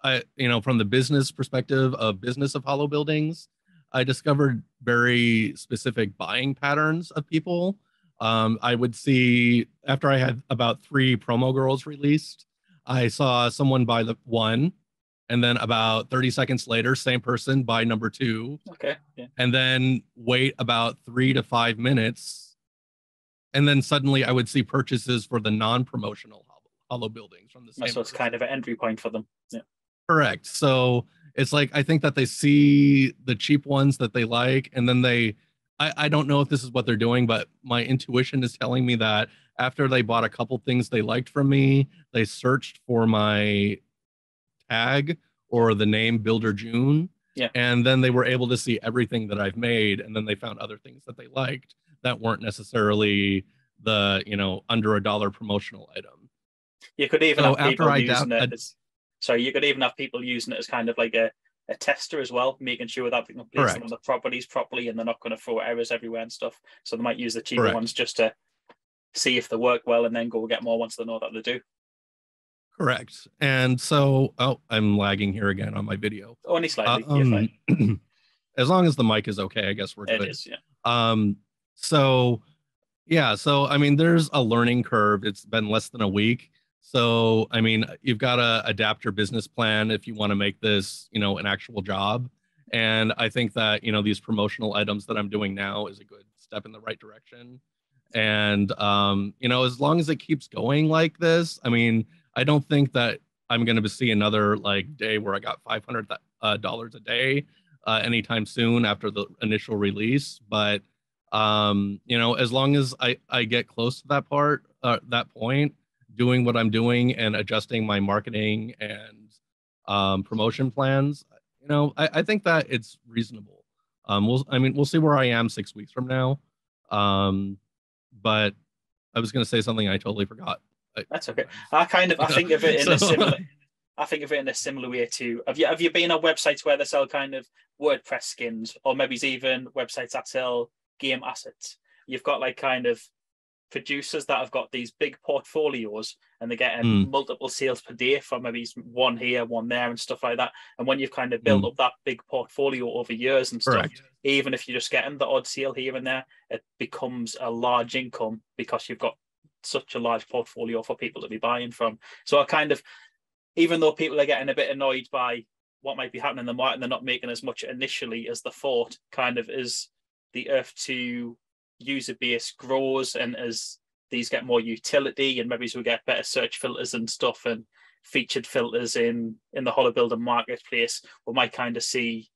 I, you know, from the business perspective of business of holo buildings, I discovered very specific buying patterns of people. I would see after I had about 3 promo girls released, I saw someone buy the one. And then about 30 seconds later, same person buy number 2. Okay. Yeah. And then wait about 3 to 5 minutes. And then suddenly I would see purchases for the non-promotional holo buildings from the same. So it's kind of an entry point for them. Yeah. Correct. So it's like, I think that they see the cheap ones that they like. And then I don't know if this is what they're doing, but my intuition is telling me that after they bought a couple things they liked from me, they searched for my tag or the name BuilderJun, Yeah. And then they were able to see everything that I've made, and then they found other things that they liked that weren't necessarily the, under $1 promotional item. You could even So have people using it as, sorry, you could even have people using it as kind of like a tester as well, making sure that they can place them on the properties properly and they're not going to throw errors everywhere and stuff. So they might use the cheaper ones just to see if they work well and then go get more once they know that they do. Correct. And so, I'm lagging here again on my video. Only slightly. You're fine. As long as the mic is okay, I guess we're good. It is, yeah. So I mean, there's a learning curve. It's been less than a week. So, I mean, you've got to adapt your business plan if you want to make this, an actual job. And I think that, these promotional items that I'm doing now is a good step in the right direction. And, as long as it keeps going like this, I mean, I don't think that I'm going to see another like day where I got $500 a day anytime soon after the initial release. But, as long as I get close to that point, doing what I'm doing and adjusting my marketing and promotion plans, I think that it's reasonable. We'll see where I am 6 weeks from now. But I was going to say something I totally forgot. That's okay. I think of it in a similar. I think of it in a similar way too. Have you been on websites where they sell kind of WordPress skins, or maybe even websites that sell game assets? You've got like kind of producers that have got these big portfolios and they're getting multiple sales per day from maybe one here, one there, and stuff like that. And when you've kind of built up that big portfolio over years and stuff, even if you're just getting the odd sale here and there, it becomes a large income because you've got such a large portfolio for people to be buying from. So I kind of, even though people are getting a bit annoyed by what might be happening in the market and they're not making as much initially as they thought, kind of as the Earth 2 user base grows and as these get more utility and maybe as we get better search filters and stuff and featured filters in the holobuilding marketplace, we might kind of see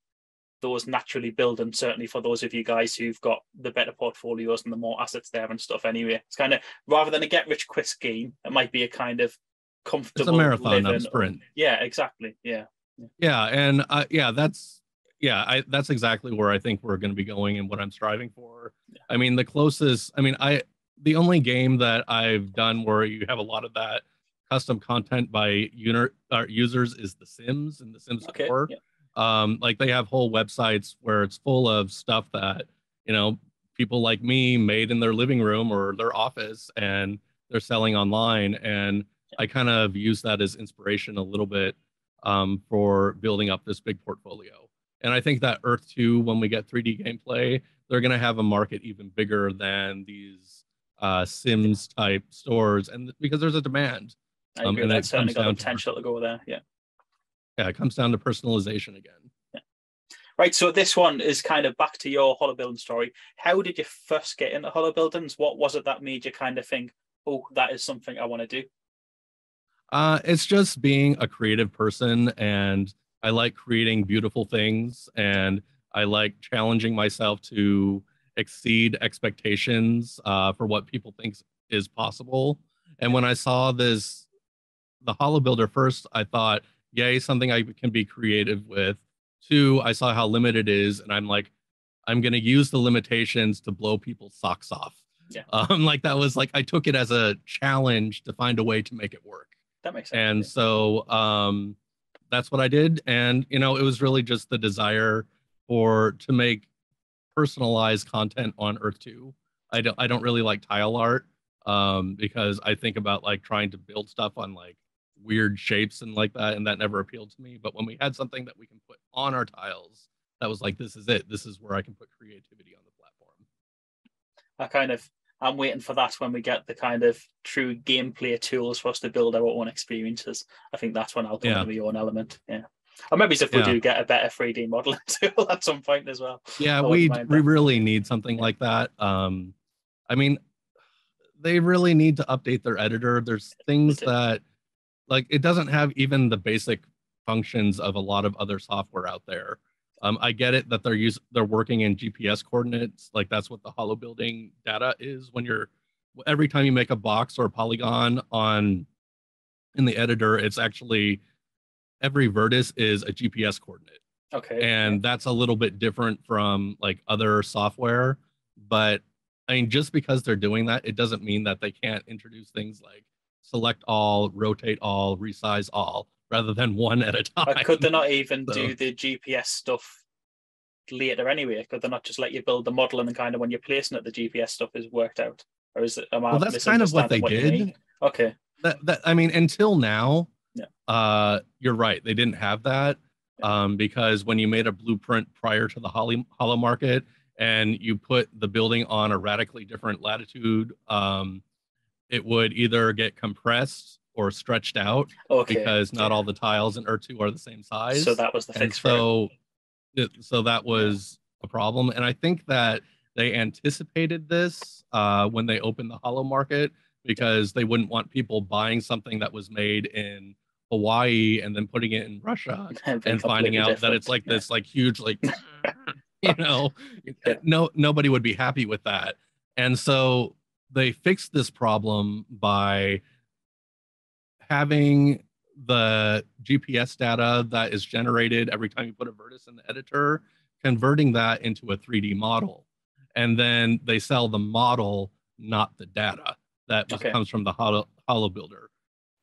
those naturally building, certainly for those of you guys who've got the better portfolios and the more assets there and stuff anyway. It's kind of, rather than a get rich quick scheme, it might be a kind of comfortable, it's a marathon, not a sprint. Yeah, exactly. Yeah. And that's exactly where I think we're going to be going and what I'm striving for. Yeah. I mean, the only game that I've done where you have a lot of that custom content by users is The Sims and The Sims 4. Yeah. Like they have whole websites where it's full of stuff that, people like me made in their living room or their office and they're selling online. And I kind of use that as inspiration a little bit for building up this big portfolio. And I think that Earth 2, when we get 3D gameplay, they're going to have a market even bigger than these Sims type stores, and because there's a demand. I agree. That's certainly got the potential to go there. Yeah. Yeah, it comes down to personalization again. Yeah. Right. So this one is kind of back to your holobuilding story. How did you first get into holobuildings? What was it that made you kind of think, oh, that is something I want to do? It's just being a creative person, and I like creating beautiful things, and I like challenging myself to exceed expectations for what people think is possible. And when I saw the holobuilder first, I thought, yay, something I can be creative with. 2, I saw how limited it is, and I'm like, I'm going to use the limitations to blow people's socks off. Yeah. Like that was like, I took it as a challenge to find a way to make it work. That makes sense. And so that's what I did. And, it was really just the desire to make personalized content on Earth 2. I don't really like tile art because I think about like trying to build stuff on like weird shapes and like that, and that never appealed to me. But when we had something that we can put on our tiles, that was like, this is it. This is where I can put creativity on the platform. I'm waiting for that when we get the kind of true gameplay tools for us to build our own experiences. I think that's when I'll come into my own element. Yeah. Or maybe if we do get a better 3D modeling tool at some point as well. Yeah, we really need something like that. I mean, they really need to update their editor. There's things that, like, it doesn't have even the basic functions of a lot of other software out there. I get it that they're working in GPS coordinates, like that's what the holobuilding data is. Every time you make a box or a polygon in the editor, it's actually every vertex is a GPS coordinate. Okay. and that's a little bit different from like other software. But I mean, just because they're doing that, it doesn't mean that they can't introduce things like select all, rotate all, resize all, rather than one at a time. Could they not even So, do the GPS stuff later anyway? Could they not just let you build the model and then kind of when you're placing it, the GPS stuff is worked out? Or is it, am well, I that's kind of what misunderstanding they what you mean? did. Okay. That I mean, until now, Yeah. you're right. They didn't have that, Yeah. because when you made a blueprint prior to the Holo market and you put the building on a radically different latitude, it would either get compressed or stretched out Okay. because not Yeah. all the tiles in Earth 2 are the same So size. that was the And fix for it. so that Yeah. was a problem. And I think that they anticipated this when they opened the Holo market because they wouldn't want people buying something that was made in Hawaii and then putting it in Russia Being and finding completely out that it's different. like Yeah. this like huge like you know Yeah. nobody would be happy with that. And so they fixed this problem by having the GPS data that is generated every time you put a vertex in the editor, converting that into a 3D model. And then they sell the model, not the data that Okay. comes from the Holo builder.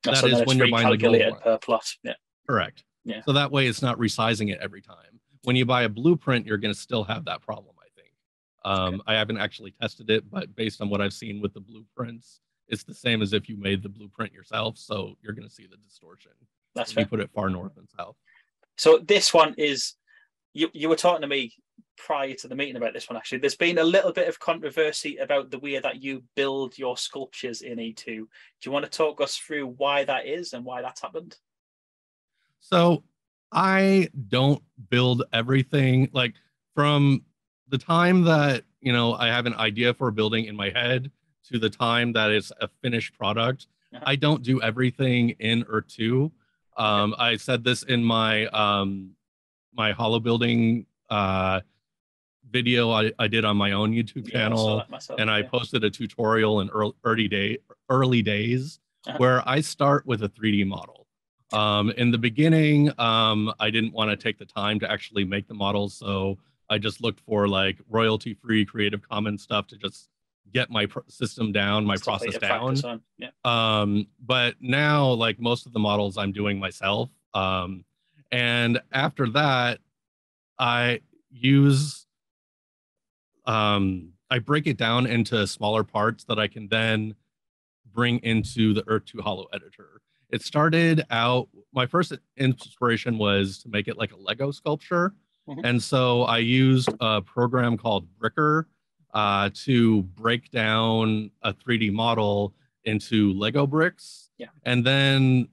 That So then is it's when you're buying the gold recalculated one. per plot. Yeah. Correct. Yeah. So that way it's not resizing it every time. When you buy a blueprint, you're going to still have that problem, I think. Okay. I haven't actually tested it, but based on what I've seen with the blueprints, it's the same as if you made the blueprint yourself. So you're going to see the distortion That's when you fair. put it far north and south. So this one is you were talking to me prior to the meeting about this one. Actually, there's been a little bit of controversy about the way that you build your sculptures in E2. Do you want to talk us through why that is and why that's happened? So I don't build everything like from the time that, I have an idea for a building in my head to the time that it's a finished product. Uh-huh. I don't do everything in or two. Okay. I said this in my my holo building video I did on my own YouTube Yeah, I saw channel, that myself. and I Yeah. posted a tutorial in early days Uh-huh. where I start with a 3D model. In the beginning, I didn't want to take the time to actually make the models, so I just looked for like royalty-free Creative Commons stuff to just get my system down, my Stuff that process you down. practice on. Yeah. But now, like most of the models, I'm doing myself. And after that, I use I break it down into smaller parts that I can then bring into the Earth 2 Holo editor. It started out, my first inspiration was to make it like a Lego sculpture. Mm-hmm. And so I used a program called Bricker to break down a 3D model into Lego bricks. Yeah. And then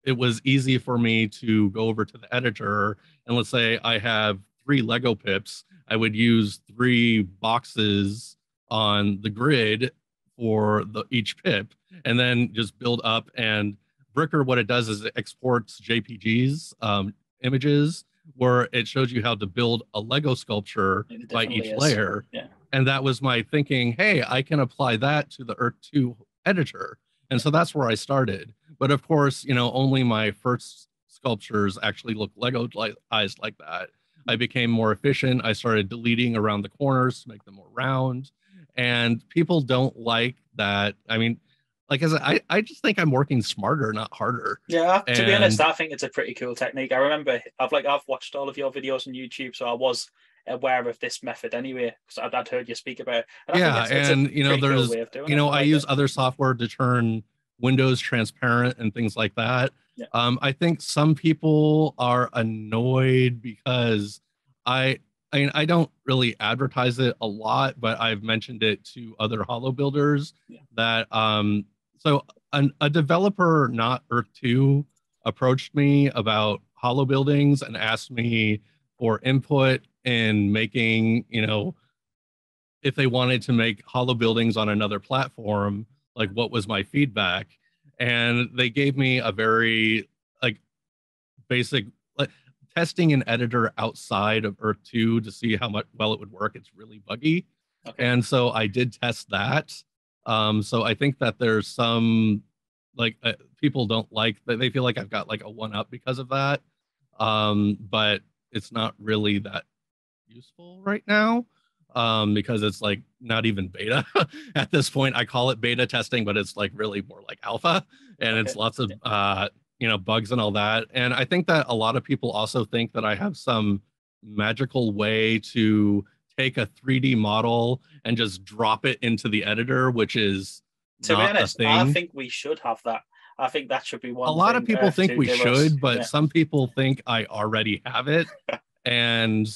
it was easy for me to go over to the editor and let's say I have 3 Lego pips. I would use 3 boxes on the grid for each pip and then just build up. And Bricker, what it does is it exports JPGs, images, where it shows you how to build a Lego sculpture by each layers. layer. Yeah. And that was my thinking, hey, I can apply that to the Earth 2 editor. And so that's where I started. But of course, only my first sculptures actually look Lego-ized like that. I became more efficient. I started deleting around the corners to make them more round. And people don't like that. I mean, like I just think I'm working smarter, not harder. Yeah, to be honest, And I think it's a pretty cool technique. I remember I've watched all of your videos on YouTube, so I was aware of this method anyway, because I'd heard you speak about it. And I think yeah, it's a and pretty cool there's way of doing it. I I like use it. other software to turn windows transparent and things like that. Yeah. I think some people are annoyed because I don't really advertise it a lot, but I've mentioned it to other holo builders that so a developer not Earth 2 approached me about holo buildings and asked me for input in making, if they wanted to make holo buildings on another platform, like what was my feedback. And they gave me a very like basic like testing an editor outside of Earth 2 to see how much well it would work. It's really buggy. Okay. And so I did test that. So I think that there's some people don't like that, they feel like I've got like a one up because of that. But it's not really that useful right now, because it's like not even beta at this point. I call it beta testing, but it's like really more like alpha, and it's lots of bugs and all that. And I think that a lot of people also think that I have some magical way to take a 3D model and just drop it into the editor, which is To be not a honest, I thing. think we should have that. I think that should be one A lot thing of people think to we give us. should, but Yeah. some people think I already have it. And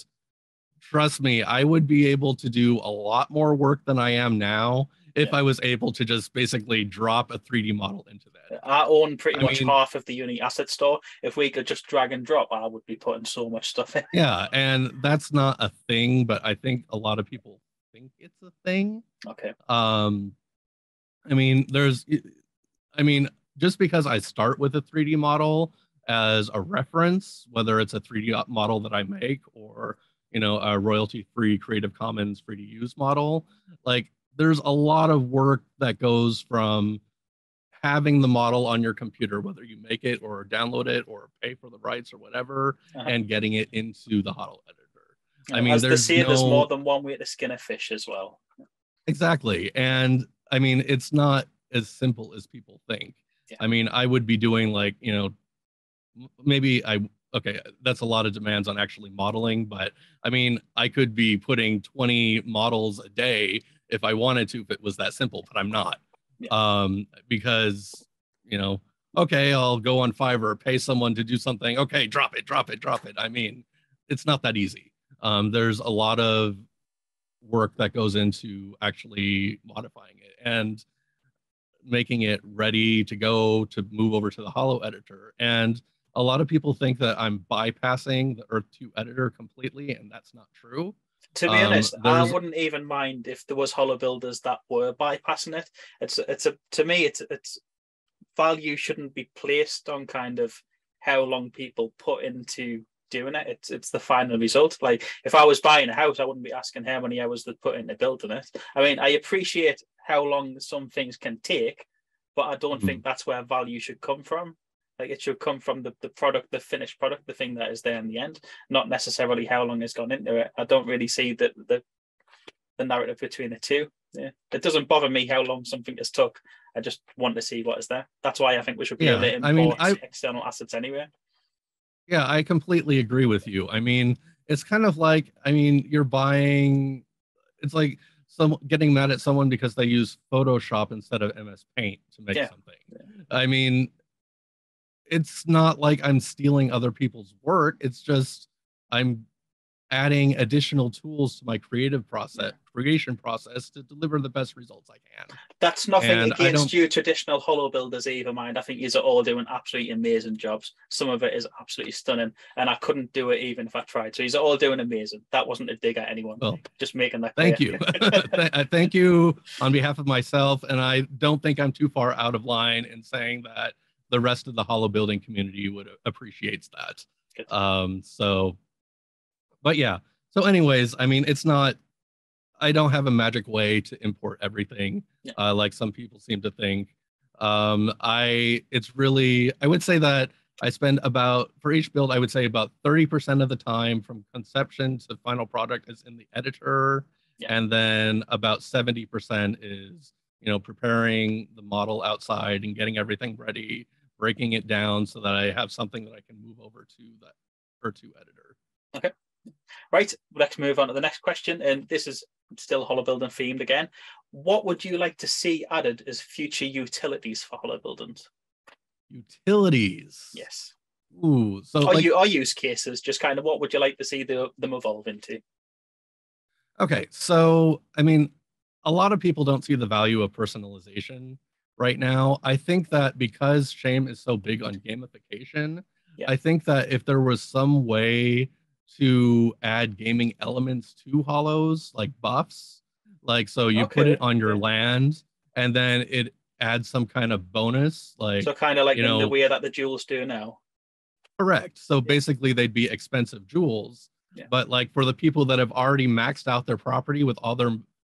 trust me, I would be able to do a lot more work than I am now if I was able to just basically drop a 3D model into that. I own pretty much half of the Uni asset store. If we could just drag and drop, I would be putting so much stuff in. Yeah, and that's not a thing, but I think a lot of people think it's a thing. Okay. I mean, just because I start with a 3D model as a reference, whether it's a 3D model that I make or, a royalty-free Creative Commons free to use model, like there's a lot of work that goes from having the model on your computer, whether you make it or download it or pay for the rights or whatever, and getting it into the Holo editor. I mean, there's more than one way to skin a fish as well. Exactly. And I mean, it's not as simple as people think. Yeah. I mean, I would be doing like, okay, that's a lot of demands on actually modeling, but I mean, I could be putting 20 models a day if I wanted to, if it was that simple, but I'm not. Yeah. Because, okay, I'll go on Fiverr, pay someone to do something. Okay, drop it. I mean, it's not that easy. There's a lot of work that goes into actually modifying it and making it ready to go to move over to the Holo editor. And a lot of people think that I'm bypassing the Earth 2 editor completely, and that's not true. To be honest, I wouldn't even mind if there was holobuilders that were bypassing it. To me, it's value shouldn't be placed on kind of how long people put into doing it. It's the final result. Like if I was buying a house, I wouldn't be asking how many hours they put into building it. I mean, I appreciate how long some things can take, but I don't think that's where value should come from. Like it should come from the product, the finished product, the thing that is there in the end, not necessarily how long has gone into it. I don't really see the narrative between the two. Yeah, it doesn't bother me how long something has took. I just want to see what is there. That's why I think we should be able to import external assets anyway. Yeah, I completely agree with you. I mean, it's kind of like, you're buying, it's like getting mad at someone because they use Photoshop instead of MS Paint to make something. Yeah. I mean, it's not like I'm stealing other people's work. It's just I'm adding additional tools to my creation process to deliver the best results I can. That's nothing against you traditional holo builders either, mind. I think you're all doing absolutely amazing jobs. Some of it is absolutely stunning, and I couldn't do it even if I tried. So you're all doing amazing. That wasn't a dig at anyone. Well, just making that clear. Thank you. Thank you on behalf of myself, and I don't think I'm too far out of line in saying that the rest of the holo building community would appreciates that. Good. But yeah. So anyways, I mean, I don't have a magic way to import everything, like some people seem to think. I would say that I spend for each build, I would say about 30% of the time from conception to final product is in the editor. Yeah. And then about 70% is, preparing the model outside and getting everything ready, breaking it down so that I have something that I can move over to the Earth 2 editor. Okay. Right, let's move on to the next question, and this is still holobuilding themed again. What would you like to see added as future utilities for holobuildings? Utilities? Yes. Ooh, so our use cases, just kind of what would you like to see them evolve into? Okay, so I mean, a lot of people don't see the value of personalization right now. I think that because Shame is so big on gamification, I think that if there was some way to add gaming elements to holos, like buffs, like so you put it on your land and then it adds some kind of bonus, like so kind of like in the way that the jewels do now. Correct. So basically they'd be expensive jewels, but like for the people that have already maxed out their property with all their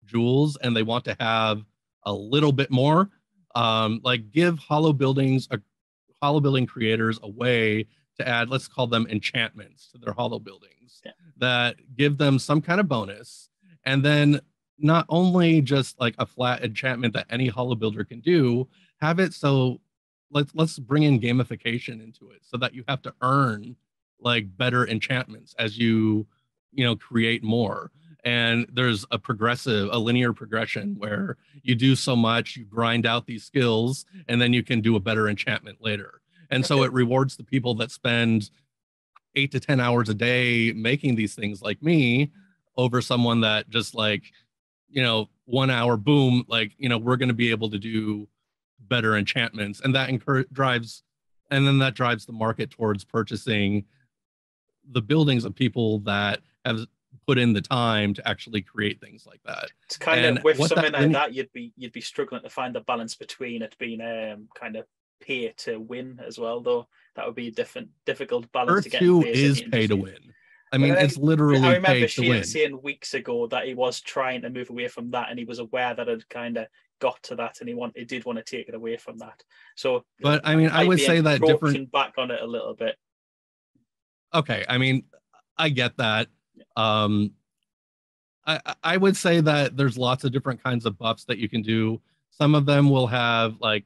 jewels and they want to have a little bit more, like give holo buildings holo building creators a way to add, let's call them enchantments to their holo buildings that give them some kind of bonus. And then not only just like a flat enchantment that any holo builder can do, have it so let's bring in gamification into it so that you have to earn like better enchantments as you create more. And there's a linear progression where you do so much, you grind out these skills, and then you can do a better enchantment later. And so it rewards the people that spend 8 to 10 hours a day making these things like me over someone that just like, 1 hour, boom, like, we're going to be able to do better enchantments. And that drives the market towards purchasing the buildings of people that have put in the time to actually create things like that. It's kind of with something like that, you'd be struggling to find the balance between it being kind of pay to win as well, though. That would be a difficult balance Earth to get. 2 is pay to win. I mean, it's literally I remember pay to win. saying weeks ago that he was trying to move away from that, and he was aware that it kind of got to that, and he did want to take it away from that. So, but I mean, I would say that different back on it a little bit. Okay, I mean, I get that. I would say that there's lots of different kinds of buffs that you can do. Some of them will have like,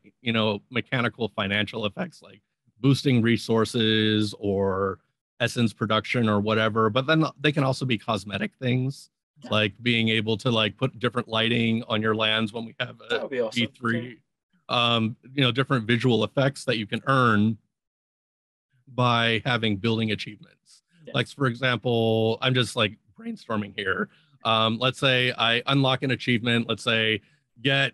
mechanical financial effects like boosting resources or essence production or whatever, but then they can also be cosmetic things like being able to like put different lighting on your lands when we have a awesome. V3, different visual effects that you can earn by having building achievements. Like, for example, I'm just like brainstorming here. Let's say I unlock an achievement. Let's say get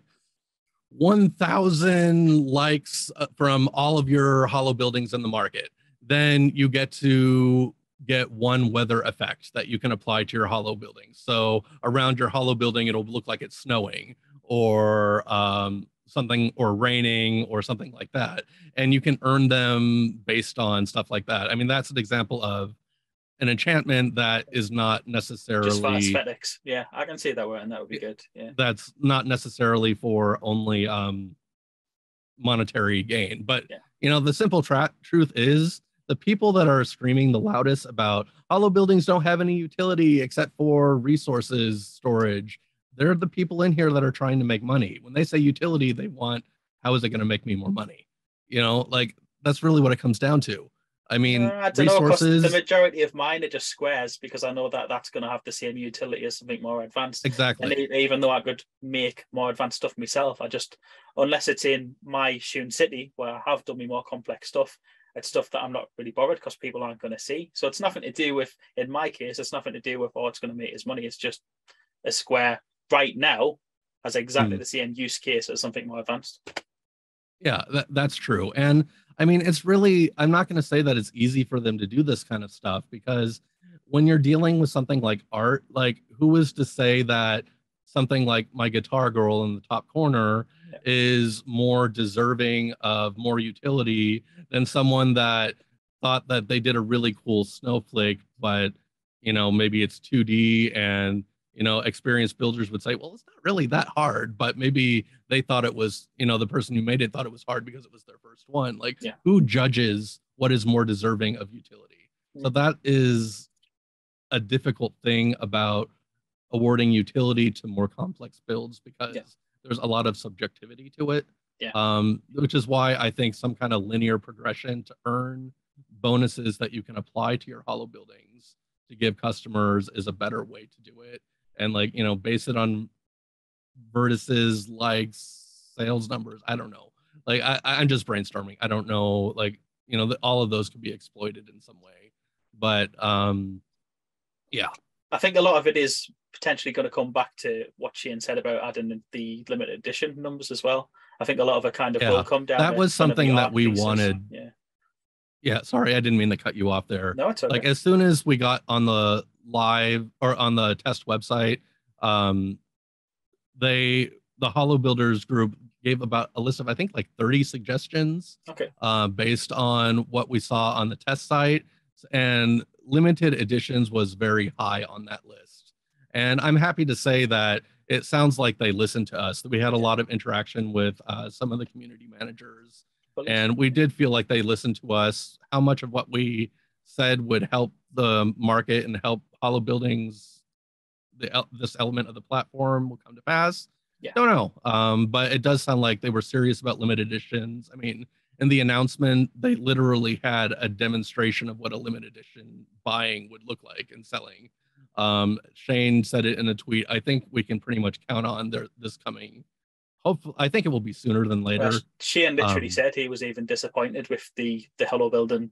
1,000 likes from all of your holo buildings in the market. Then you get to get one weather effect that you can apply to your holo building. So around your holo building, it'll look like it's snowing or something, or raining or something like that. And you can earn them based on stuff like that. I mean, that's an example of an enchantment that is not necessarily just for aesthetics. Yeah, I can see that word, and that would be good. Yeah, that's not necessarily for only monetary gain. But the simple truth is the people that are screaming the loudest about holo buildings don't have any utility except for resources storage, they're the people in here that are trying to make money. When they say utility, they want, how is it going to make me more money? Like that's really what it comes down to. I mean, I don't know, the majority of mine are just squares because I know that that's going to have the same utility as something more advanced. Exactly. And even though I could make more advanced stuff myself, unless it's in my Shun city where I have done me more complex stuff, it's stuff that I'm not really bothered because people aren't going to see. So it's nothing to do with, in my case, it's nothing to do with, it's going to make us money. It's just a square right now has exactly the same use case as something more advanced. Yeah, that's true. And I mean, it's really, I'm not going to say that it's easy for them to do this kind of stuff because when you're dealing with something like art, like who is to say that something like my guitar girl in the top corner is more deserving of more utility than someone that thought that they did a really cool snowflake, but, maybe it's 2D and, experienced builders would say, well, it's not really that hard, but maybe they thought it was, the person who made it thought it was hard because it was their first one. Like, who judges what is more deserving of utility? So that is a difficult thing about awarding utility to more complex builds because there's a lot of subjectivity to it. Which is why I think some kind of linear progression to earn bonuses that you can apply to your holo buildings to give customers is a better way to do it. And base it on vertices, likes, sales numbers. I don't know. Like I'm just brainstorming. I don't know. Like, all of those could be exploited in some way. But yeah. I think a lot of it is potentially going to come back to what Shane said about adding the limited edition numbers as well. I think a lot of it kind of will come down. That was something that we wanted. Yeah. Sorry, I didn't mean to cut you off there. No, it's okay. Like as soon as we got on the live or on the test website, the Holo Builders group gave about a list of, I think, like 30 suggestions. Okay. Based on what we saw on the test site, and limited editions was very high on that list. And I'm happy to say that it sounds like they listened to us. We had a lot of interaction with some of the community managers And we did feel like they listened to us. How much of what we said would help the market and help Holo buildings, this element of the platform will come to pass? Yeah. Don't know. But it does sound like they were serious about limited editions. I mean, in the announcement, they literally had a demonstration of what a limited edition buying would look like and selling. Shane said it in a tweet. I think we can pretty much count on this coming. Hopefully, I think it will be sooner than later. Well, Shane literally said he was even disappointed with the holo building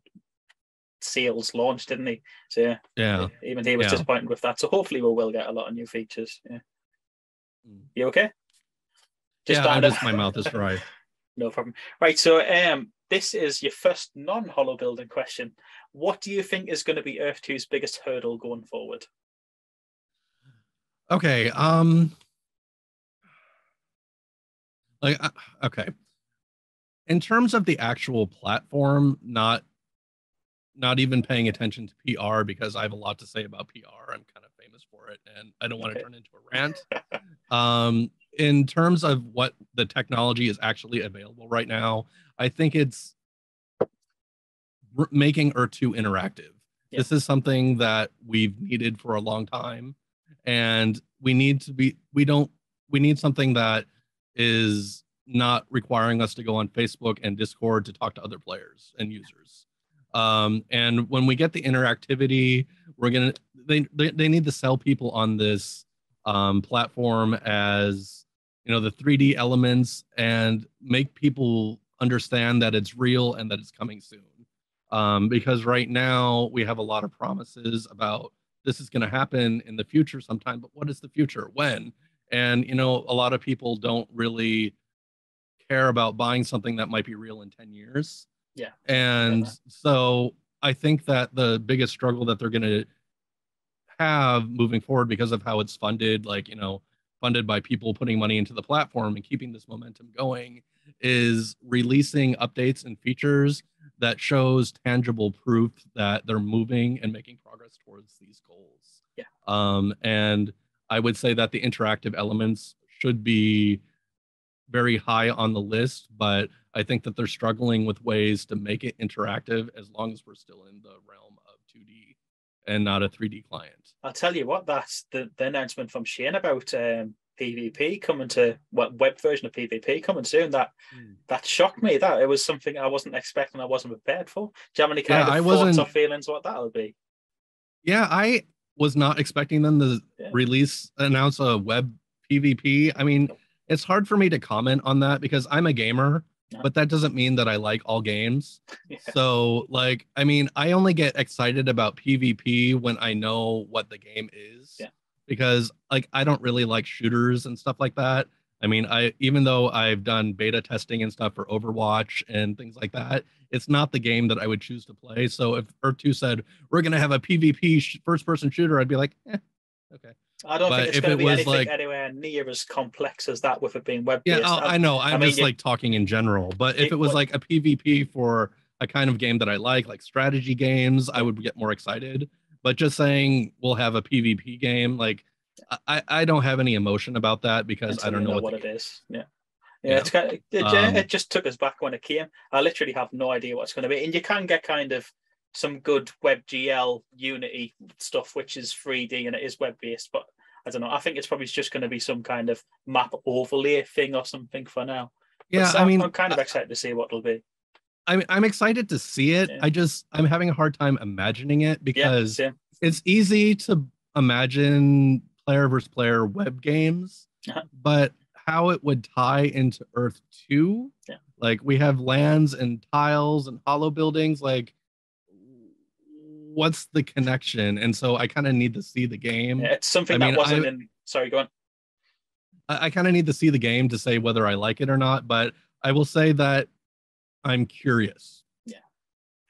sales launch, didn't he? So yeah, even he was disappointed with that. So hopefully we will get a lot of new features. Yeah. You okay? My mouth is dry. No problem. Right, so this is your first non-holo building question. What do you think is going to be Earth 2's biggest hurdle going forward? Okay. Okay. In terms of the actual platform, not even paying attention to PR, because I have a lot to say about PR. I'm kind of famous for it, and I don't want to turn into a rant. In terms of what the technology is actually available right now, I think it's making Earth 2 interactive. Yeah. This is something that we've needed for a long time, and we need something that is not requiring us to go on Facebook and Discord to talk to other players and users. And when we get the interactivity, they need to sell people on this platform as, the 3D elements, and make people understand that it's real and that it's coming soon. Because right now we have a lot of promises about this is going to happen in the future sometime, but what is the future? When? And, a lot of people don't really care about buying something that might be real in 10 years. Yeah. And so I think that the biggest struggle that they're going to have moving forward, because of how it's funded, funded by people putting money into the platform and keeping this momentum going, is releasing updates and features that shows tangible proof that they're moving and making progress towards these goals. Yeah. And I would say that the interactive elements should be very high on the list, but I think that they're struggling with ways to make it interactive as long as we're still in the realm of 2D and not a 3D client. I'll tell you what, that's the announcement from Shane about PvP coming to web version of PvP coming soon. That shocked me. That it was something I wasn't expecting. I wasn't prepared for. Do you have any kind of thoughts or feelings what that'll be? Yeah, I was not expecting them to announce a web PvP. I mean, it's hard for me to comment on that because I'm a gamer, but that doesn't mean that I like all games. Yeah. So, I only get excited about PvP when I know what the game is. Yeah. Because, I don't really like shooters and stuff like that. I mean, even though I've done beta testing and stuff for Overwatch and things like that, it's not the game that I would choose to play. So if Earth 2 said, we're going to have a PvP first-person shooter, I'd be like, okay. I don't think it's going to be anything anywhere near as complex as that with it being web-based. Yeah, I know. I'm just talking in general. But if it was like a PvP for a kind of game that I like strategy games, I would get more excited. But just saying we'll have a PvP game, I don't have any emotion about that because I don't know what it is. Yeah. Yeah, it's kind of, it just took us back when it came. I literally have no idea what it's going to be. And you can get kind of some good WebGL Unity stuff, which is 3D and it is web-based, but I don't know. I think it's probably just going to be some kind of map overlay thing or something for now. Yeah, I'm kind of excited to see what it'll be. I'm excited to see it. Yeah. I'm having a hard time imagining it because it's easy to imagine player versus player web games, but how it would tie into Earth 2, we have lands and tiles and holo buildings, what's the connection? And so I kind of need to see the game. Yeah, it's something that wasn't in. Sorry, go on. I kind of need to see the game to say whether I like it or not, but I will say that I'm curious. Yeah.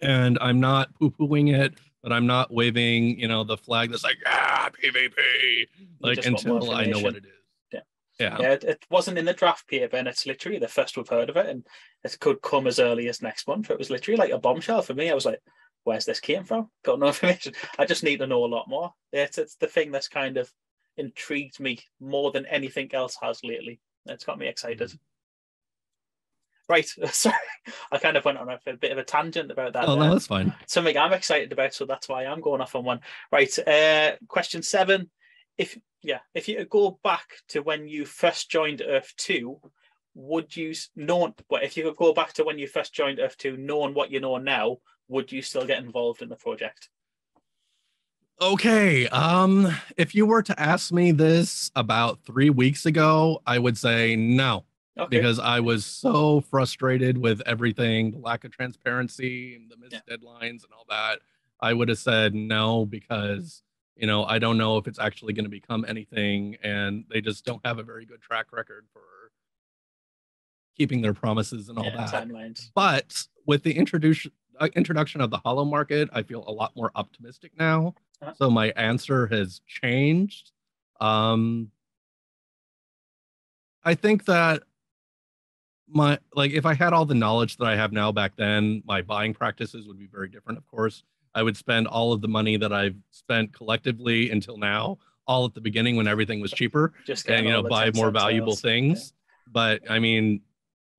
And I'm not poo-pooing it, but I'm not waving, the flag that's PvP, until I know what it is. Yeah. It wasn't in the draft paper, and it's literally the first we've heard of it, and it could come as early as next month. It was literally like a bombshell for me. I was like, where's this came from? Got no information. I just need to know a lot more. It's the thing that's kind of intrigued me more than anything else has lately. It's got me excited. Right. Sorry, I kind of went on a bit of a tangent about that. Oh, no, that's fine. Something I'm excited about, so that's why I'm going off on one. Right. Question 7. If you could go back to when you first joined Earth 2, would you know? But if you could go back to when you first joined Earth 2, knowing what you know now, would you still get involved in the project? Okay. If you were to ask me this about 3 weeks ago, I would say no. Okay. Because I was so frustrated with everything, the lack of transparency and the missed deadlines and all that. I would have said no because, I don't know if it's actually going to become anything, and they just don't have a very good track record for keeping their promises and all that. Timelines. But with the introduction of the Holo market, I feel a lot more optimistic now. So my answer has changed. I think that if I had all the knowledge that I have now back then, my buying practices would be very different. Of course, I would spend all of the money that I've spent collectively until now, all at the beginning when everything was cheaper, and buy more valuable things. Yeah. But I mean,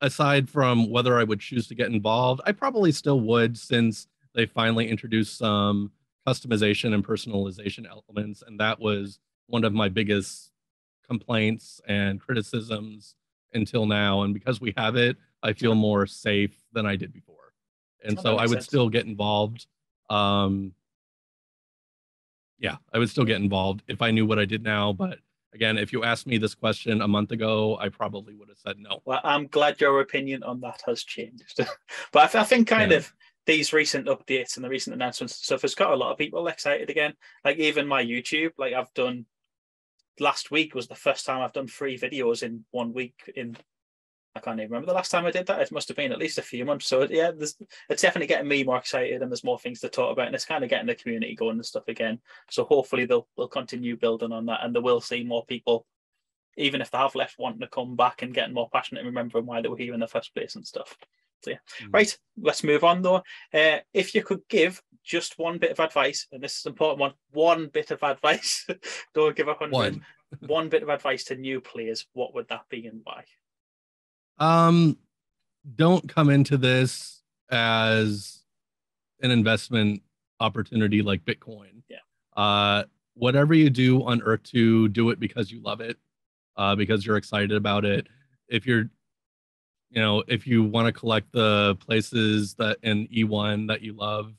aside from whether I would choose to get involved, I probably still would, since they finally introduced some customization and personalization elements, and that was one of my biggest complaints and criticisms until now. And because we have it, I feel more safe than I did before. And so I would still get involved. I would still get involved if I knew what I did now. But again, if you asked me this question a month ago, I probably would have said no. Well, I'm glad your opinion on that has changed. But I think of these recent updates and the recent announcements and stuff has got a lot of people excited again. Like even my YouTube, like I've done, last week was the first time I've done 3 videos in 1 week. I can't even remember the last time I did that. It must have been at least a few months. So yeah, it's definitely getting me more excited, and there's more things to talk about, and it's kind of getting the community going and stuff again. So hopefully they'll continue building on that, and they will see more people, even if they have left, wanting to come back and getting more passionate and remembering why they were here in the first place and stuff. So yeah. Right, let's move on though. If you could give just one bit of advice, and this is an important one bit of advice, don't give 100. One bit of advice to new players, what would that be and why? Don't come into this as an investment opportunity like Bitcoin. Yeah. Whatever you do on Earth 2, do it because you love it, because you're excited about it. If you want to collect the places that in E1 that you love,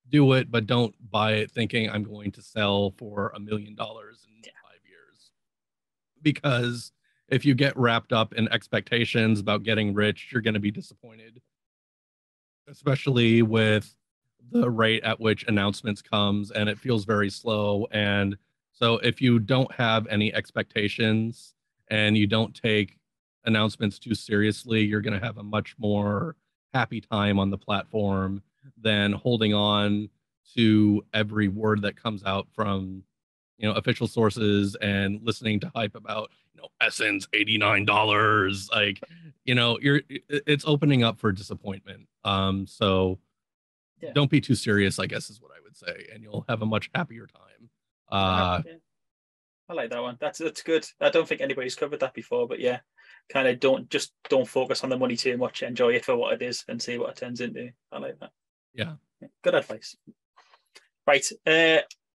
do it, but don't buy it thinking I'm going to sell for $1 million in 5 years. Because if you get wrapped up in expectations about getting rich, you're going to be disappointed, especially with the rate at which announcements comes, and it feels very slow. And so if you don't have any expectations and you don't take announcements too seriously, you're going to have a much more happy time on the platform than holding on to every word that comes out from official sources and listening to hype about Essence $89. Like, it's opening up for disappointment. So don't be too serious, I guess is what I would say, and you'll have a much happier time. I like that one. That's good. I don't think anybody's covered that before, but yeah, kind of don't focus on the money too much. Enjoy it for what it is and see what it turns into. I like that. Yeah. Good advice. Right.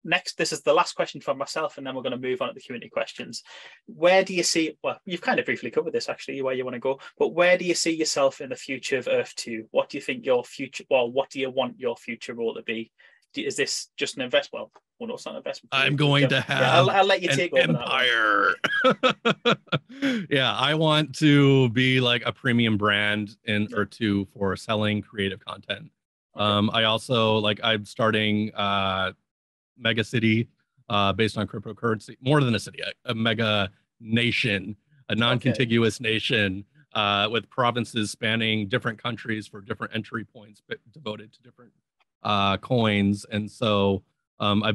Next, this is the last question from myself, and then we're going to move on to the community questions. Where do you see, well, you've kind of briefly covered this actually, where you want to go, but where do you see yourself in the future of Earth 2? What do you think your future, well, what do you want your future role to be? Is this just an investment? Well, no, it's not an investment. I'm going to have I'll let you take over empire. Yeah, I want to be like a premium brand in Earth 2 for selling creative content. Okay. I also, I'm starting mega city based on cryptocurrency, more than a city, a mega nation, a non-contiguous nation with provinces spanning different countries for different entry points devoted to different coins. And so I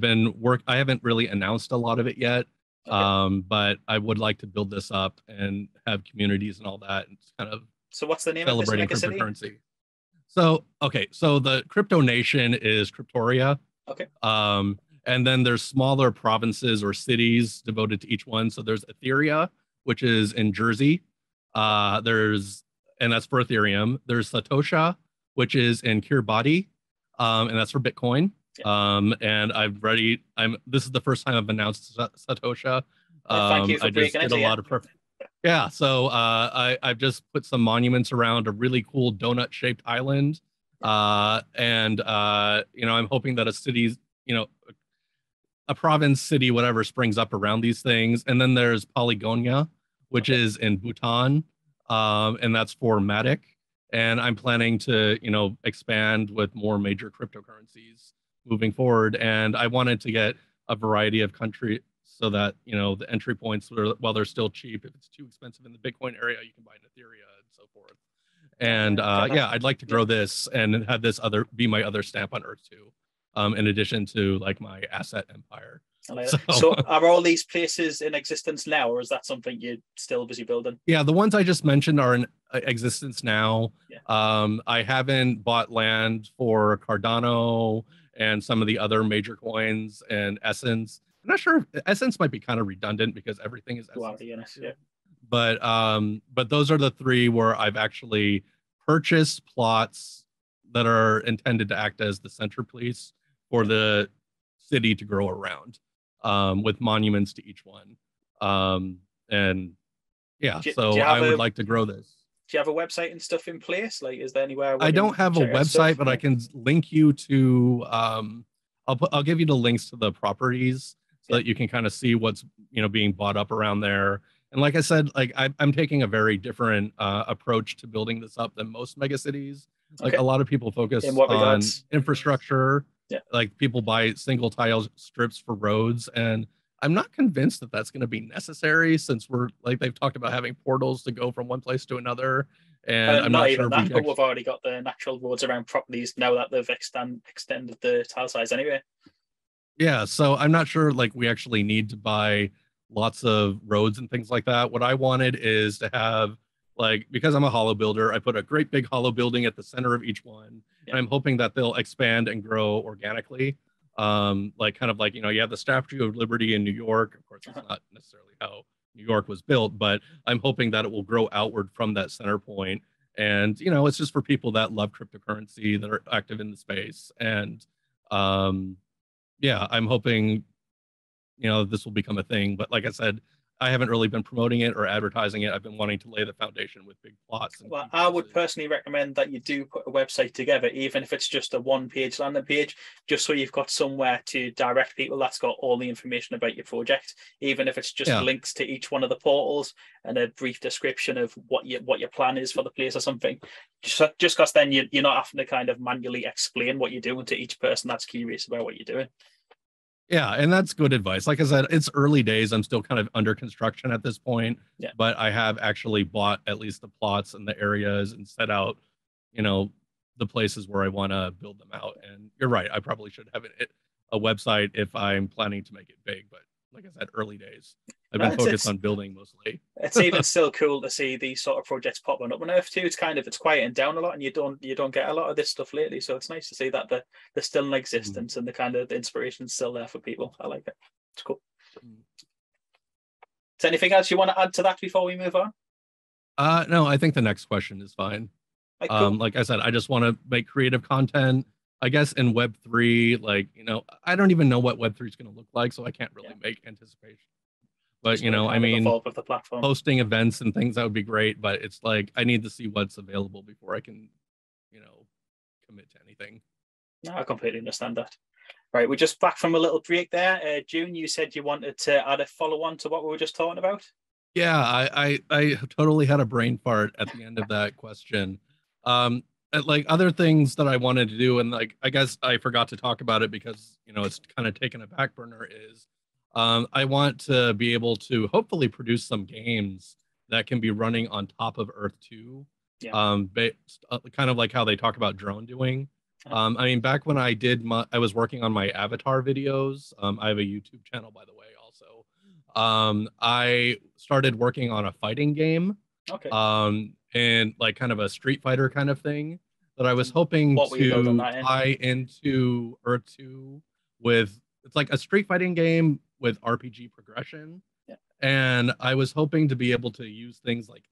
haven't really announced a lot of it yet, but I would like to build this up and have communities and all that, and kind of so what's the name of this mega cryptocurrency city? So the crypto nation is Cryptoria. Okay. And then there's smaller provinces or cities devoted to each one. So there's Etheria, which is in Jersey. There's and that's for Ethereum. There's Satosha, which is in Kiribati, and that's for Bitcoin. And this is the first time I've announced Satosha. Thank you for I just breaking did it. a lot of yeah. So I've just put some monuments around a really cool donut-shaped island, and I'm hoping that a city's, a province, city, whatever, springs up around these things. And then there's Polygonia, which is in Bhutan, and that's for Matic. And I'm planning to, expand with more major cryptocurrencies moving forward. And I wanted to get a variety of country so that, the entry points, while they're still cheap, if it's too expensive in the Bitcoin area, you can buy in Etheria and so forth. And I'd like to grow this and have this be my other stamp on Earth too. In addition to like my asset empire. So are all these places in existence now, or is that something you're still busy building? Yeah, the ones I just mentioned are in existence now. I haven't bought land for Cardano and some of the other major coins and Essence. I'm not sure if Essence might be kind of redundant because everything is Essence. But those are the three where I've actually purchased plots that are intended to act as the centerpiece for the city to grow around, with monuments to each one. And yeah, so I would like to grow this. Do you have a website and stuff in place? Like, is there anywhere? I don't have a website, but I can link you to. I'll give you the links to the properties so that you can kind of see what's being bought up around there. And like I said, like I'm taking a very different approach to building this up than most megacities. Like a lot of people focus on infrastructure. Like people buy single tile strips for roads, and I'm not convinced that that's going to be necessary since they've talked about having portals to go from one place to another. And I'm not sure that, but we've already got the natural roads around properties now that they've extended the tile size anyway. Yeah, so I'm not sure like we actually need to buy lots of roads and things like that. What I wanted is to have, like, because I'm a holo builder, I put a great big holo building at the center of each one. And I'm hoping that they'll expand and grow organically. Like kind of like, you have the Statue of Liberty in New York. Of course, it's not necessarily how New York was built, but I'm hoping that it will grow outward from that center point. And, it's just for people that love cryptocurrency, that are active in the space. And yeah, I'm hoping, this will become a thing. But like I said, I haven't really been promoting it or advertising it. I've been wanting to lay the foundation with big plots. Well, I would personally recommend that you do put a website together, even if it's just a one-page landing page, just so you've got somewhere to direct people that's got all the information about your project, even if it's just links to each one of the portals and a brief description of what your plan is for the place or something. Just because then you're not having to kind of manually explain what you're doing to each person that's curious about what you're doing. Yeah, and that's good advice. Like I said, it's early days. I'm still kind of under construction at this point, but I have actually bought at least the plots and the areas and set out, the places where I want to build them out. And you're right, I probably should have a website if I'm planning to make it big, but like I said, early days. I've been focused on building mostly. It's even still cool to see these sort of projects popping up on Earth too. It's quieting down a lot, and you don't get a lot of this stuff lately. So it's nice to see that they're still in existence and the kind of the inspiration's still there for people. I like it. It's cool. Is there anything else you want to add to that before we move on? No, I think the next question is fine. Cool. Like I said, I just want to make creative content. I guess in Web3, like, I don't even know what Web3 is going to look like, so I can't really make anticipation. But, I mean, the platform. Hosting events and things, that would be great. But it's like, I need to see what's available before I can, commit to anything. No, I completely understand that. Right, we're just back from a little break there. June, you said you wanted to add a follow-on to what we were just talking about. Yeah, I totally had a brain fart at the end of that question. Like other things that I wanted to do, and like I guess I forgot to talk about it because it's kind of taken a back burner, is I want to be able to hopefully produce some games that can be running on top of Earth 2. Based, kind of like how they talk about drone doing. I mean, back when I was working on my avatar videos. I have a YouTube channel, by the way, also. I started working on a fighting game. And like kind of a Street Fighter kind of thing that I was hoping to tie into Earth 2 with. It's like a street fighting game with RPG progression. And I was hoping to be able to use things like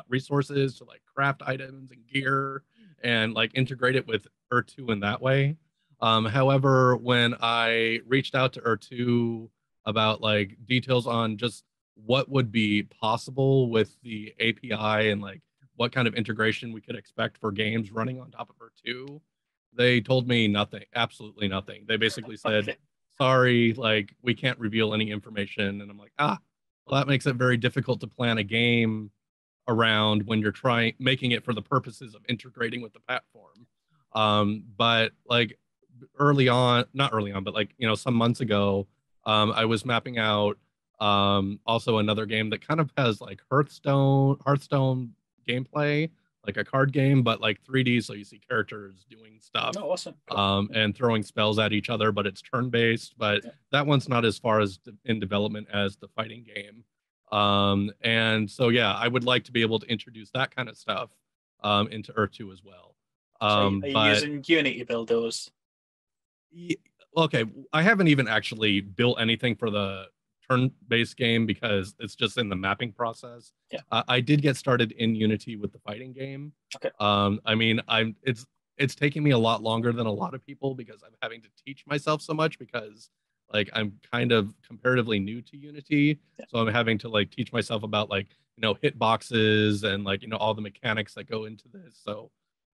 resources to like craft items and gear and like integrate it with Ur2 in that way. However, when I reached out to Ur2 about like details on just what would be possible with the API and like what kind of integration we could expect for games running on top of Ur2, they told me nothing, absolutely nothing. They basically said, Okay. sorry, like we can't reveal any information. And I'm like, well, that makes it very difficult to plan a game around when you're trying making it for the purposes of integrating with the platform. But like early on, not early on, but like, some months ago, I was mapping out also another game that kind of has like Hearthstone gameplay, like a card game, but like 3D, so you see characters doing stuff, Oh, awesome. Cool. and throwing spells at each other, but it's turn-based. But Yeah. that one's not as far as in development as the fighting game. And so yeah, I would like to be able to introduce that kind of stuff into Earth 2 as well. So are you But using Unity to build those? okay, I haven't even actually built anything for the turn-based game because it's just in the mapping process. Yeah. I did get started in Unity with the fighting game. Okay. I mean, it's taking me a lot longer than a lot of people because I'm having to teach myself so much because like I'm kind of comparatively new to Unity. Yeah. So I'm having to like teach myself about like, hit boxes and like, all the mechanics that go into this. So,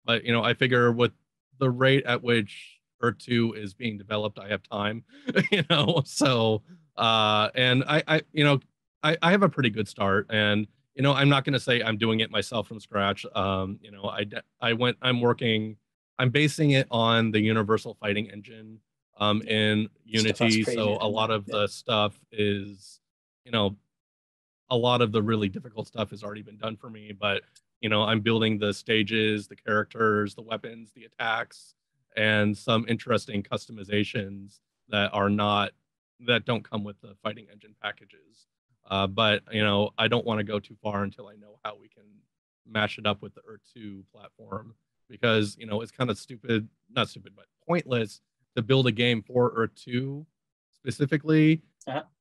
but I figure with the rate at which Earth 2 is being developed, I have time, so and I have a pretty good start, and I'm not going to say I'm doing it myself from scratch. I'm basing it on the universal fighting engine in Unity, so a lot of the stuff is, a lot of the really difficult stuff has already been done for me, but I'm building the stages, the characters, the weapons, the attacks, and some interesting customizations that don't come with the fighting engine packages. But I don't want to go too far until I know how we can mash it up with the Earth 2 platform, because it's kind of not stupid, but pointless to build a game for Earth 2 specifically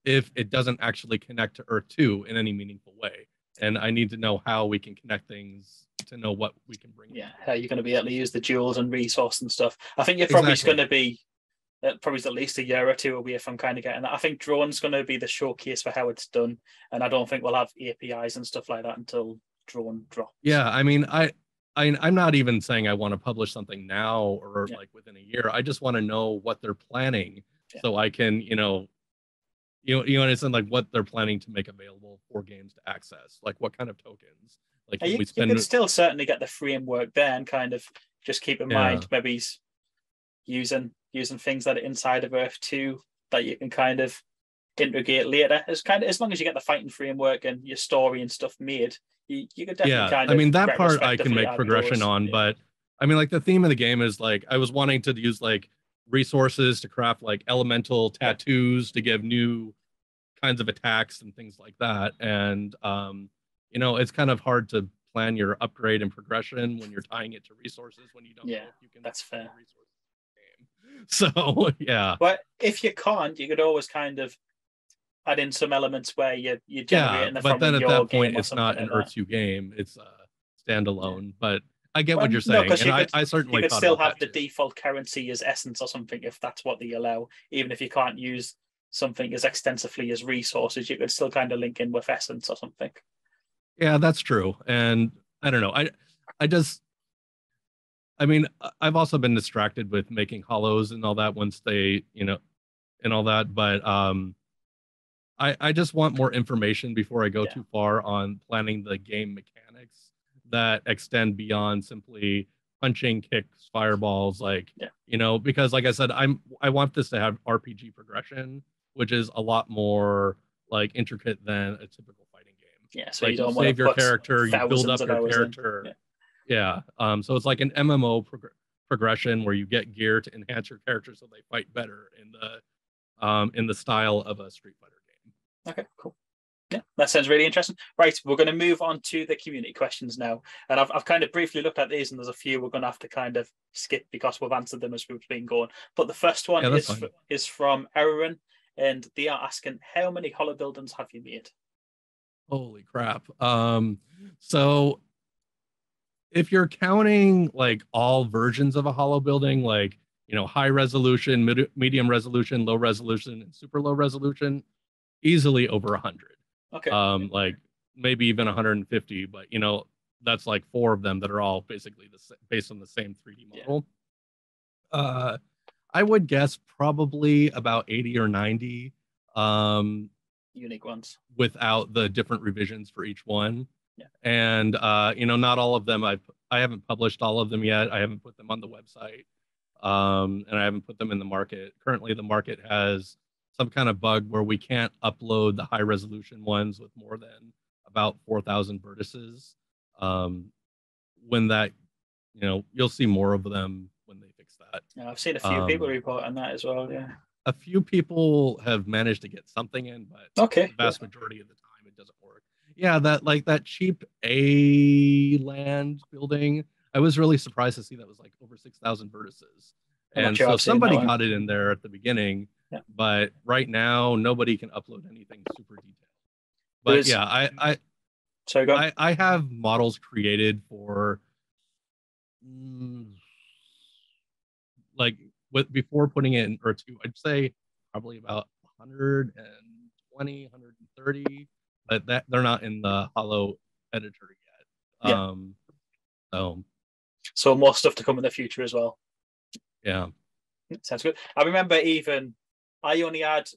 if it doesn't actually connect to Earth 2 in any meaningful way. And I need to know how we can connect things to know what we can bring. Yeah, how you're going to be able to use the jewels and resource and stuff. I think you're probably going to be probably at least a year or two away from kind of getting that. I think drone's going to be the showcase for how it's done, and I don't think we'll have APIs and stuff like that until drone drops. Yeah, I mean, I'm not even saying I want to publish something now or like within a year. I just want to know what they're planning so I can, understand like what they're planning to make available for games to access, like what kind of tokens. Like you could still certainly get the framework there and kind of just keep in mind maybe using things that are inside of Earth 2 that you can kind of integrate later. It's kind of, as long as you get the fighting framework and your story and stuff made, you could definitely kind of. I mean, that part I can make progression on, but I mean, like the theme of the game is like I was wanting to use like resources to craft like elemental tattoos to give new kinds of attacks and things like that. And it's kind of hard to plan your upgrade and progression when you're tying it to resources when you don't know if you can. That's fair. So yeah. But if you can't, you could always kind of add in some elements where you generate. But then at that point, it's not an Earth 2 game; it's a standalone. But I get what you're saying, and I certainly you could still have the default currency as essence or something if that's what they allow. Even if you can't use something as extensively as resources, you could still kind of link in with essence or something. Yeah, that's true. And I don't know. I mean, I've also been distracted with making holos and all that once they, and all that. But I just want more information before I go too far on planning the game mechanics that extend beyond simply punching, kicks, fireballs, because like I said, I want this to have RPG progression, which is a lot more like intricate than a typical fighting game. Yeah, so like you don't save your character, you build up your character. So it's like an MMO progression where you get gear to enhance your character so they fight better in the style of a Street Fighter game. Okay, cool. Yeah, that sounds really interesting. Right, we're going to move on to the community questions now. And I've kind of briefly looked at these, and there's a few we're going to have to kind of skip because we've answered them as we've been going. But the first one is from Aaron. and they are asking, how many holobuildings have you made? Holy crap. So if you're counting like all versions of a hollow building, like, you know, high resolution, medium resolution, low resolution, and super low resolution, easily over 100. Okay. Like maybe even 150, but you know, that's like 4 of them that are all basically based on the same 3D model. Yeah. I would guess probably about 80 or 90 unique ones without the different revisions for each one. Yeah. And you know, not all of them I haven't published all of them yet. I haven't put them on the website. And I haven't put them in the market. Currently the market has some kind of bug where we can't upload the high resolution ones with more than about 4,000 vertices. When that, you know, you'll see more of them when they fix that. Yeah, I've seen a few people report on that as well. Yeah. A few people have managed to get something in, but the vast majority of the time it doesn't work. Yeah, that cheap A land building, I was really surprised to see that was like over 6,000 vertices. And so somebody got it in there at the beginning, but right now nobody can upload anything super detailed. But I have models created for like before putting it in Earth 2, I'd say probably about 120, 130, but that they're not in the Holo editor yet. So more stuff to come in the future as well. Yeah. Sounds good. I remember I only had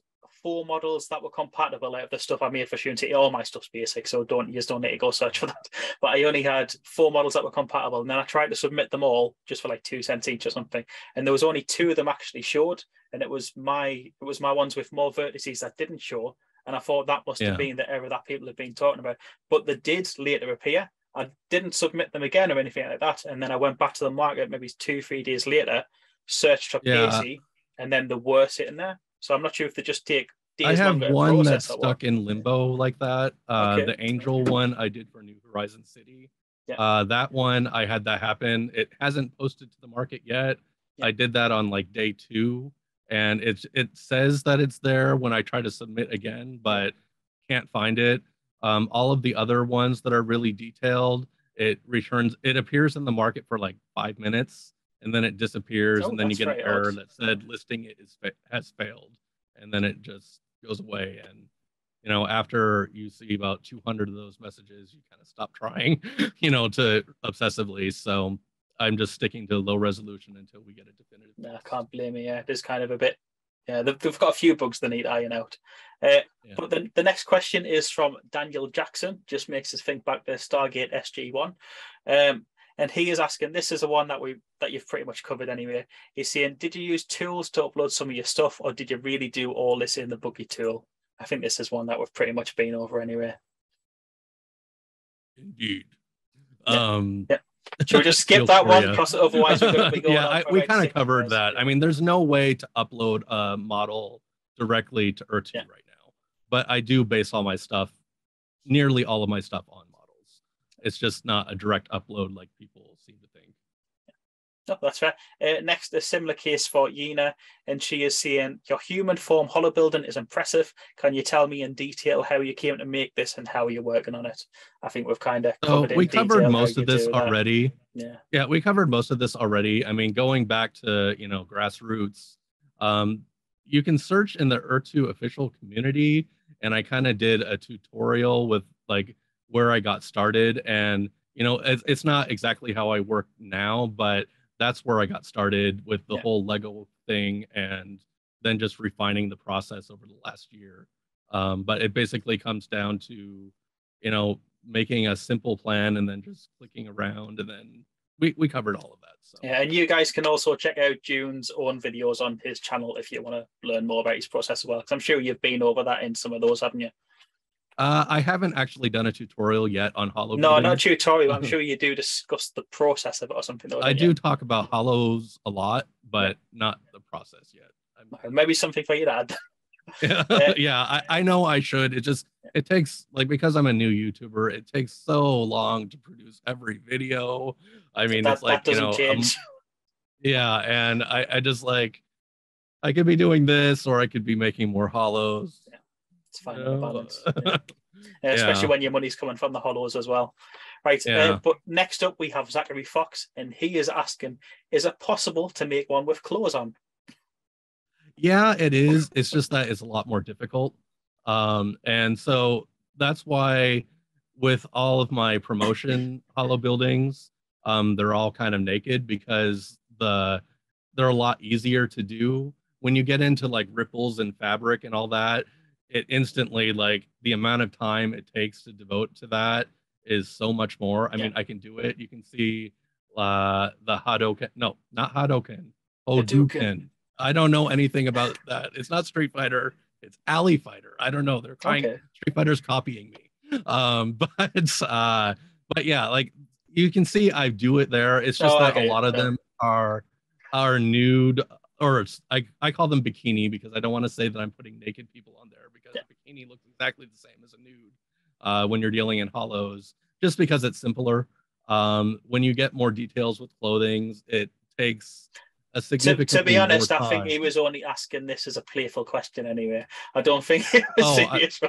4 models that were compatible out of the stuff I made for Unity. All my stuff's basic, so you just don't need to go search for that. But I only had 4 models that were compatible, and then I tried to submit them all just for like 2 cents each or something, and there was only 2 of them actually showed, and it was my ones with more vertices that didn't show, and I thought that must have been the error that people have been talking about. But they did later appear. I didn't submit them again or anything like that, and then I went back to the market maybe 2-3 days later, searched for Casey, and then they were sitting there. So I'm not sure if they just take days. I have one that's stuck in limbo like that. The Angel one I did for New Horizon City. That one I had that happen. It hasn't posted to the market yet. I did that on like day 2, and it says that it's there when I try to submit again, but can't find it. All of the other ones that are really detailed, it appears in the market for like 5 minutes, and then it disappears, and then you get an error that said listing has failed, and then it just goes away. And you know, after you see about 200 of those messages, you kind of stop trying, you know, to obsessively. So I'm just sticking to low resolution until we get a definitive. No, I can't blame you. Yeah, there's kind of a bit. Yeah, they've got a few bugs they need iron out. But the next question is from Daniel Jackson. Just makes us think back to Stargate SG-1. And he is asking, this is the one that you've pretty much covered anyway. He's saying, did you use tools to upload some of your stuff, or did you really do all this in the buggy tool? I think this is one that we've pretty much been over anyway. Indeed. Should we just skip that one? Because otherwise we're going to be going we kind of covered that. I mean, there's no way to upload a model directly to Earth 2 right now, but I do base all my stuff, nearly all of my stuff, on models. It's just not a direct upload like people seem to think. No, that's fair. Next, a similar case for Yina, and she is saying, your human form holo building is impressive. Can you tell me in detail how you came to make this and how you're working on it? I think we've kind of covered we covered most of this already. Yeah, we covered most of this already. I mean, going back to, you know, grassroots, you can search in the Earth 2 official community, and I kind of did a tutorial with like where I got started, and you know, it's not exactly how I work now, but that's where I got started with the whole Lego thing, and then just refining the process over the last year. But it basically comes down to, you know, making a simple plan and then just clicking around, and then we covered all of that. So. Yeah, and you guys can also check out Jun's own videos on his channel if you want to learn more about his process as well, because I'm sure you've been over that in some of those, haven't you? I haven't actually done a tutorial yet on holo. No, not a tutorial. I'm sure you do discuss the process of it or something. Though, I do talk about holos a lot, but not the process yet. Maybe something for you to add. Yeah, I know I should. It takes, like, because I'm a new YouTuber, it takes so long to produce every video. I mean, it's like, that doesn't change. Yeah, and I just like, I could be doing this, or I could be making more hollows. Yeah, it's finding a balance. Yeah. Yeah. Especially when your money's coming from the holos as well. Right. Yeah. But next up, we have Zachary Fox, and he is asking, is it possible to make one with clothes on? Yeah, it is. It's just that it's a lot more difficult. And so that's why with all of my promotion hollow buildings, they're all kind of naked because they're a lot easier to do. When you get into like ripples and fabric and all that, it instantly like the amount of time it takes to devote to that is so much more. I mean, I can do it. You can see the Hadoken. No, not Hadoken. Hadouken. Hadouken. I don't know anything about that. It's not Street Fighter. It's Alley Fighter. I don't know. They're trying. Okay. Street Fighter's copying me. But yeah, like you can see I do it there. It's just that a lot of them are nude, or I call them bikini because I don't want to say that I'm putting naked people on there because bikini looks exactly the same as a nude when you're dealing in hollows, just because it's simpler. When you get more details with clothing, it takes a significantly to be honest, more I think time. he was only asking this as a playful question anyway. I don't think it was serious.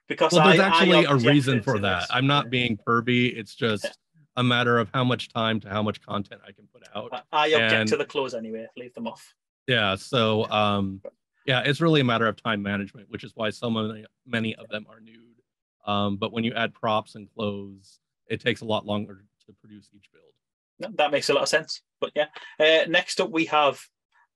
Because there's actually a reason for that. This. I'm not being pervy. It's just a matter of how much time to how much content I can put out. I object to the clothes anyway. Leave them off. Yeah. So yeah, it's really a matter of time management, which is why so many of them are nude. But when you add props and clothes, it takes a lot longer to produce each build. That makes a lot of sense. But yeah, next up we have,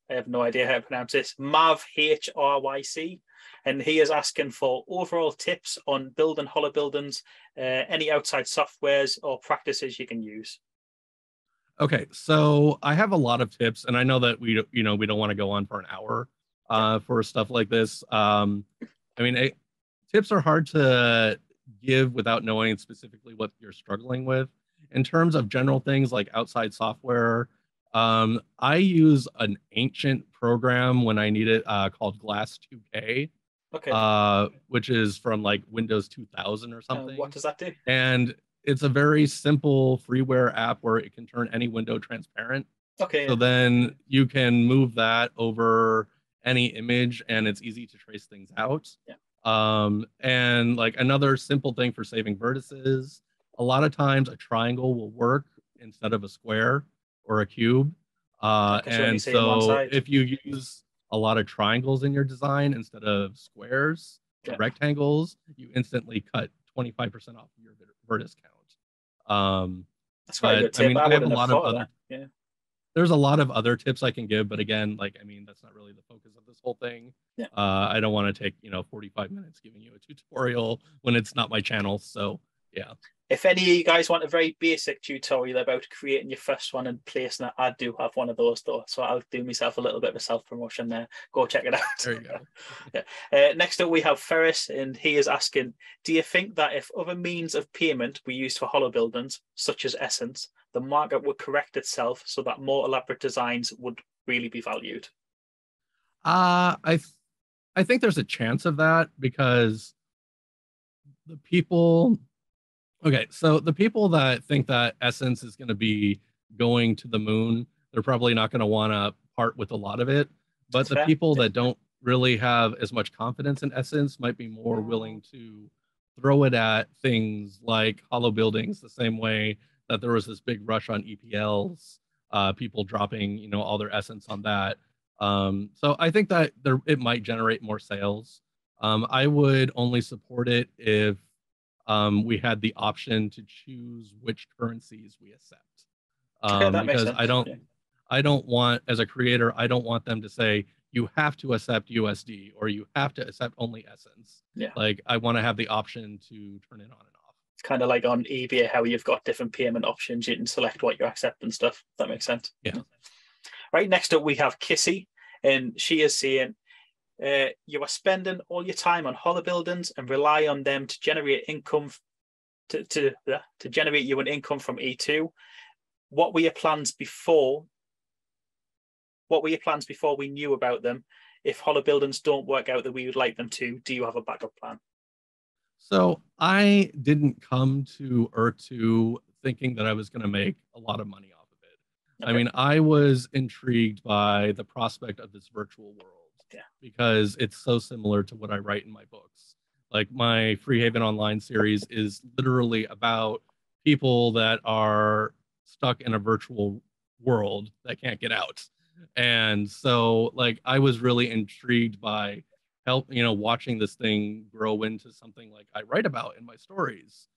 I have no idea how to pronounce this, Mav HRYC, and he is asking for overall tips on building holobuildings, any outside softwares or practices you can use. Okay, so I have a lot of tips, and I know that we don't want to go on for an hour for stuff like this. I mean, tips are hard to give without knowing specifically what you're struggling with. In terms of general things like outside software, I use an ancient program when I need it called Glass 2K, which is from like Windows 2000 or something. What does that do? And it's a very simple freeware app where it can turn any window transparent. Okay. So then you can move that over any image and it's easy to trace things out. Yeah. And like another simple thing for saving vertices, a lot of times a triangle will work instead of a square or a cube. And so if you use a lot of triangles in your design instead of squares or rectangles, you instantly cut 25% off your vertex count. That's quite a good tip. I mean, I have a lot of other. There's a lot of other tips I can give, but again, like I mean, that's not really the focus of this whole thing. Yeah. I don't want to take 45 minutes giving you a tutorial when it's not my channel. So yeah. If any of you guys want a very basic tutorial about creating your first one and placing it, I do have one of those though. So I'll do myself a little bit of self-promotion there. Go check it out. There you go. Next up, we have Ferris, and he is asking, do you think that if other means of payment were used for hollow buildings, such as Essence, the market would correct itself so that more elaborate designs would really be valued? I think there's a chance of that because the people... Okay, so the people that think that Essence is going to be going to the moon, they're probably not going to want to part with a lot of it. But the people that don't really have as much confidence in Essence might be more willing to throw it at things like hollow buildings, the same way that there was this big rush on EPLs, people dropping, all their Essence on that. So I think that it might generate more sales. I would only support it if we had the option to choose which currencies we accept. Because I don't want, as a creator, I don't want them to say, you have to accept USD or you have to accept only Essence. Yeah. Like I want to have the option to turn it on and off. It's kind of like on eBay, how you've got different payment options. You can select what you accept and stuff. That makes sense. Yeah. Right. Next up, we have Kissy, and she is saying, you are spending all your time on hollow buildings and rely on them to generate income to generate you an income from E2. What were your plans before we knew about them? If hollow buildings don't work out that we would like them to, do you have a backup plan? So I didn't come to Earth 2 thinking that I was going to make a lot of money off of it. I mean, I was intrigued by the prospect of this virtual world because it's so similar to what I write in my books. Like my Free Haven Online series is literally about people that are stuck in a virtual world that can't get out. And so like I was really intrigued by watching this thing grow into something like I write about in my stories.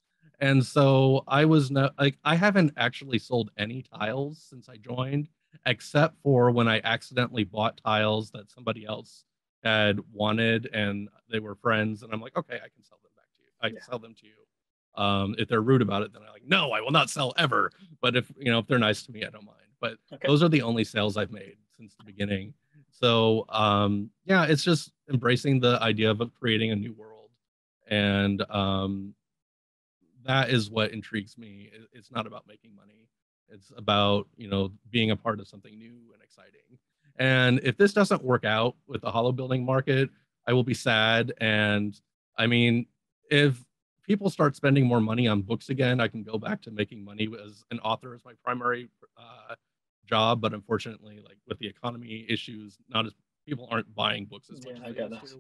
And so I was not like I haven't actually sold any tiles since I joined, except for when I accidentally bought tiles that somebody else had wanted and they were friends, and I'm like, okay, I can sell them back to you. I can sell them to you. If they're rude about it, then I'm like, no, I will not sell ever. But if they're nice to me, I don't mind. But those are the only sales I've made since the beginning. So yeah, it's just embracing the idea of creating a new world, and that is what intrigues me. It's not about making money. It's about, being a part of something new and exciting. And if this doesn't work out with the holo building market, I will be sad. And I mean, if people start spending more money on books again, I can go back to making money as an author as my primary job. But unfortunately, like with the economy issues, not as people aren't buying books as much as they used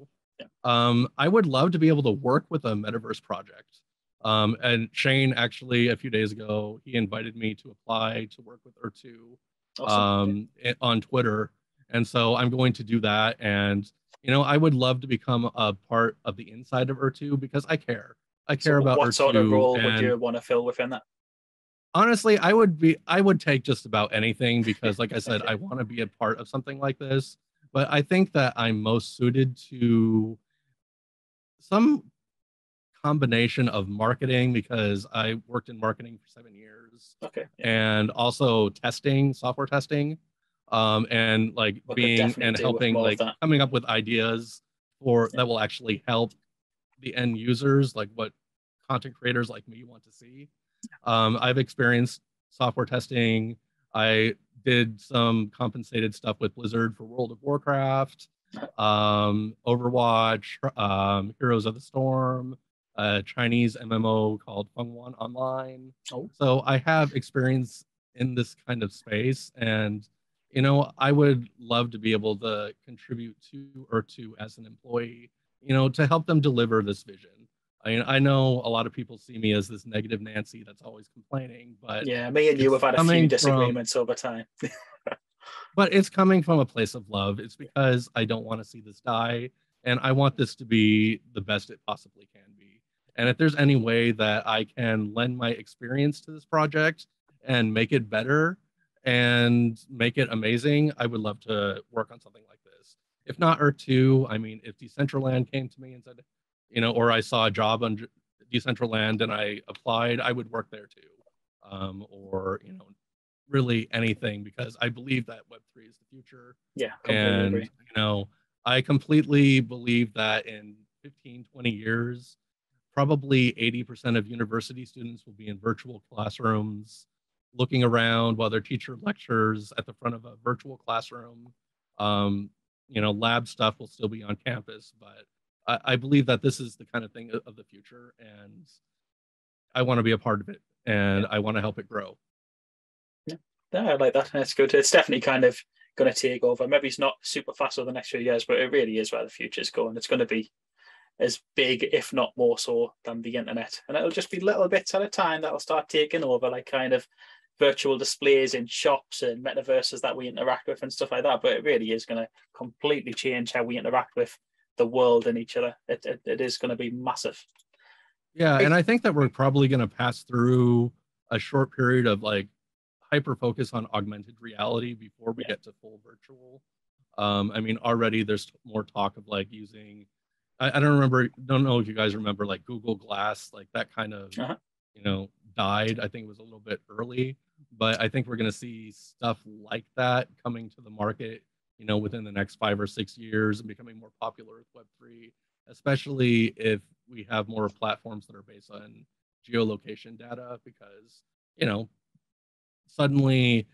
to. I would love to be able to work with a metaverse project. And Shane actually a few days ago, he invited me to apply to work with Earth2 on Twitter. And so I'm going to do that. And, I would love to become a part of the inside of Earth2 because I care. I care about Earth2. What sort of role would you want to fill within that? Honestly, I would take just about anything because like I said, I want to be a part of something like this. But I think that I'm most suited to some combination of marketing because I worked in marketing for 7 years. And also testing, software testing, and like being and helping, like coming up with ideas that will actually help the end users, like what content creators like me want to see. I've experienced software testing. I did some compensated stuff with Blizzard for World of Warcraft, Overwatch, Heroes of the Storm, a Chinese MMO called Fengwan Online. So I have experience in this kind of space, and I would love to be able to contribute to Earth2 as an employee, to help them deliver this vision. I mean, I know a lot of people see me as this negative Nancy that's always complaining, but me and you have had a few disagreements over time. But it's coming from a place of love. It's because I don't want to see this die, and I want this to be the best it possibly can be. And if there's any way that I can lend my experience to this project and make it better and make it amazing, I would love to work on something like this. If not Earth2, I mean, if Decentraland came to me and said, or I saw a job on Decentraland and I applied, I would work there too. Or, really anything, because I believe that Web3 is the future. Yeah, completely agree. I completely believe that in 15, 20 years, probably 80% of university students will be in virtual classrooms, looking around while their teacher lectures at the front of a virtual classroom. Lab stuff will still be on campus, but I believe that this is the kind of thing of the future, and I want to be a part of it, and I want to help it grow. Yeah, I like that. That's good. It's definitely kind of going to take over. Maybe it's not super fast over the next few years, but it really is where the future's going. It's going to be as big, if not more so, than the internet. And it'll just be little bits at a time that'll start taking over, like kind of virtual displays in shops and metaverses that we interact with and stuff like that. But it really is going to completely change how we interact with the world and each other. It is going to be massive. Yeah, and I think that we're probably going to pass through a short period of like hyper focus on augmented reality before we get to full virtual. I mean, already there's more talk of like using, I don't know if you guys remember like Google Glass, like that kind of, died. I think it was a little bit early, but I think we're going to see stuff like that coming to the market, within the next 5 or 6 years and becoming more popular with Web3, especially if we have more platforms that are based on geolocation data, because, suddenly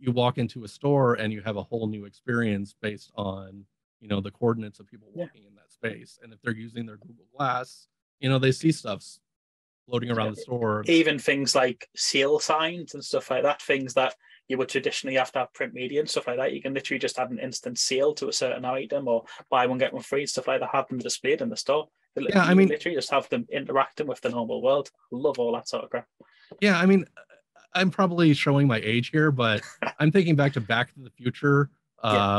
you walk into a store and you have a whole new experience based on the coordinates of people walking in that space. And if they're using their Google Glass, they see stuff floating around the store. Even things like sale signs and stuff like that, things that you would traditionally have to have print media and stuff like that. You can literally just add an instant sale to a certain item, or buy one get one free and stuff like that. Have them displayed in the store. Yeah, I mean, literally just have them interacting with the normal world. I love all that sort of crap. yeah, I mean, I'm probably showing my age here, but I'm thinking back to the Future,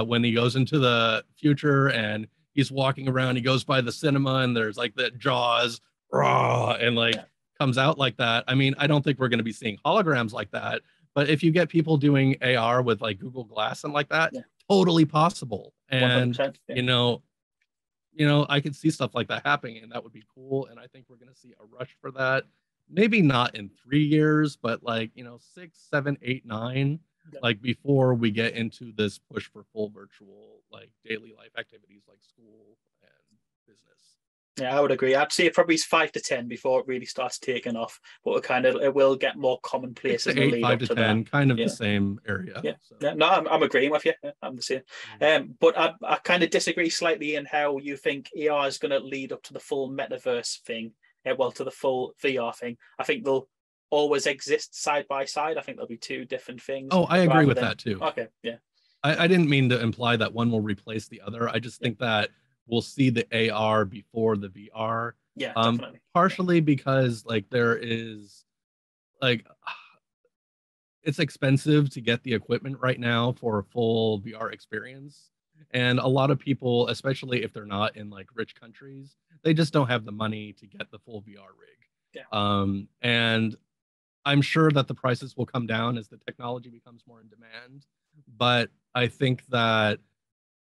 when he goes into the future and he's walking around, he goes by the cinema and there's like the Jaws, raw, and like comes out like that. I mean, I don't think we're going to be seeing holograms like that, but if you get people doing AR with like Google Glass and like that, totally possible. And 100%, I could see stuff like that happening, and that would be cool. And I think we're going to see a rush for that. Maybe not in 3 years, but like 6, 7, 8, 9, like before we get into this push for full virtual, like daily life activities like school and business. Yeah, I would agree. I'd say it probably is 5 to 10 before it really starts taking off, but it will get more commonplace in the lead 5 up to to 10, that. kind of the same area. Yeah, no, I'm agreeing with you. I'm the same. But I kind of disagree slightly in how you think AR is going to lead up to the full metaverse thing. Well, to the full VR thing. I think they'll always exist side by side. I think there'll be two different things. Oh, I agree with that too. Okay, yeah. I didn't mean to imply that one will replace the other. I just think that we'll see the AR before the VR. Yeah, definitely. Partially because like there is like it's expensive to get the equipment right now for a full VR experience. And a lot of people, especially if they're not in like rich countries, they just don't have the money to get the full VR rig. Yeah. And I'm sure that the prices will come down as the technology becomes more in demand. But I think that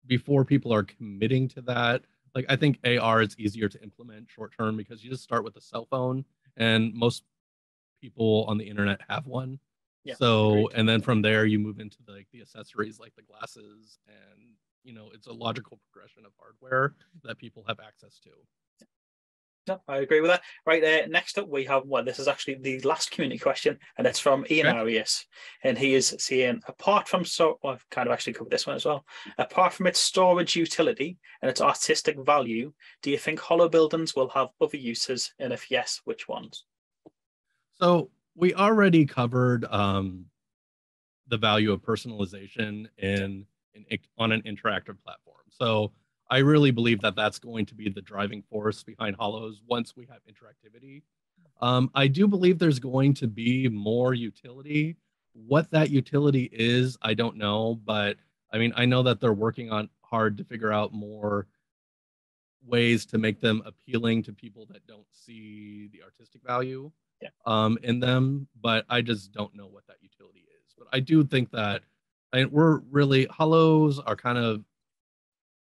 before people are committing to that, like I think AR is easier to implement short term because you just start with a cell phone and most people on the internet have one. Yeah, so agreed. And then from there you move into the accessories like the glasses, and it's a logical progression of hardware that people have access to. No, I agree with that. Right, next up we have, this is actually the last community question, and it's from Ian Arias. And he is saying, I've kind of actually covered this one as well. Apart from its storage utility and its artistic value, do you think holobuildings will have other uses? And if yes, which ones? So we already covered the value of personalization on an interactive platform. So I really believe that that's going to be the driving force behind Holos once we have interactivity. I do believe there's going to be more utility. What that utility is, I don't know, but I mean, I know that they're working on hard to figure out more ways to make them appealing to people that don't see the artistic value in them, but I just don't know what that utility is. But I do think that we're really, Holos are kind of,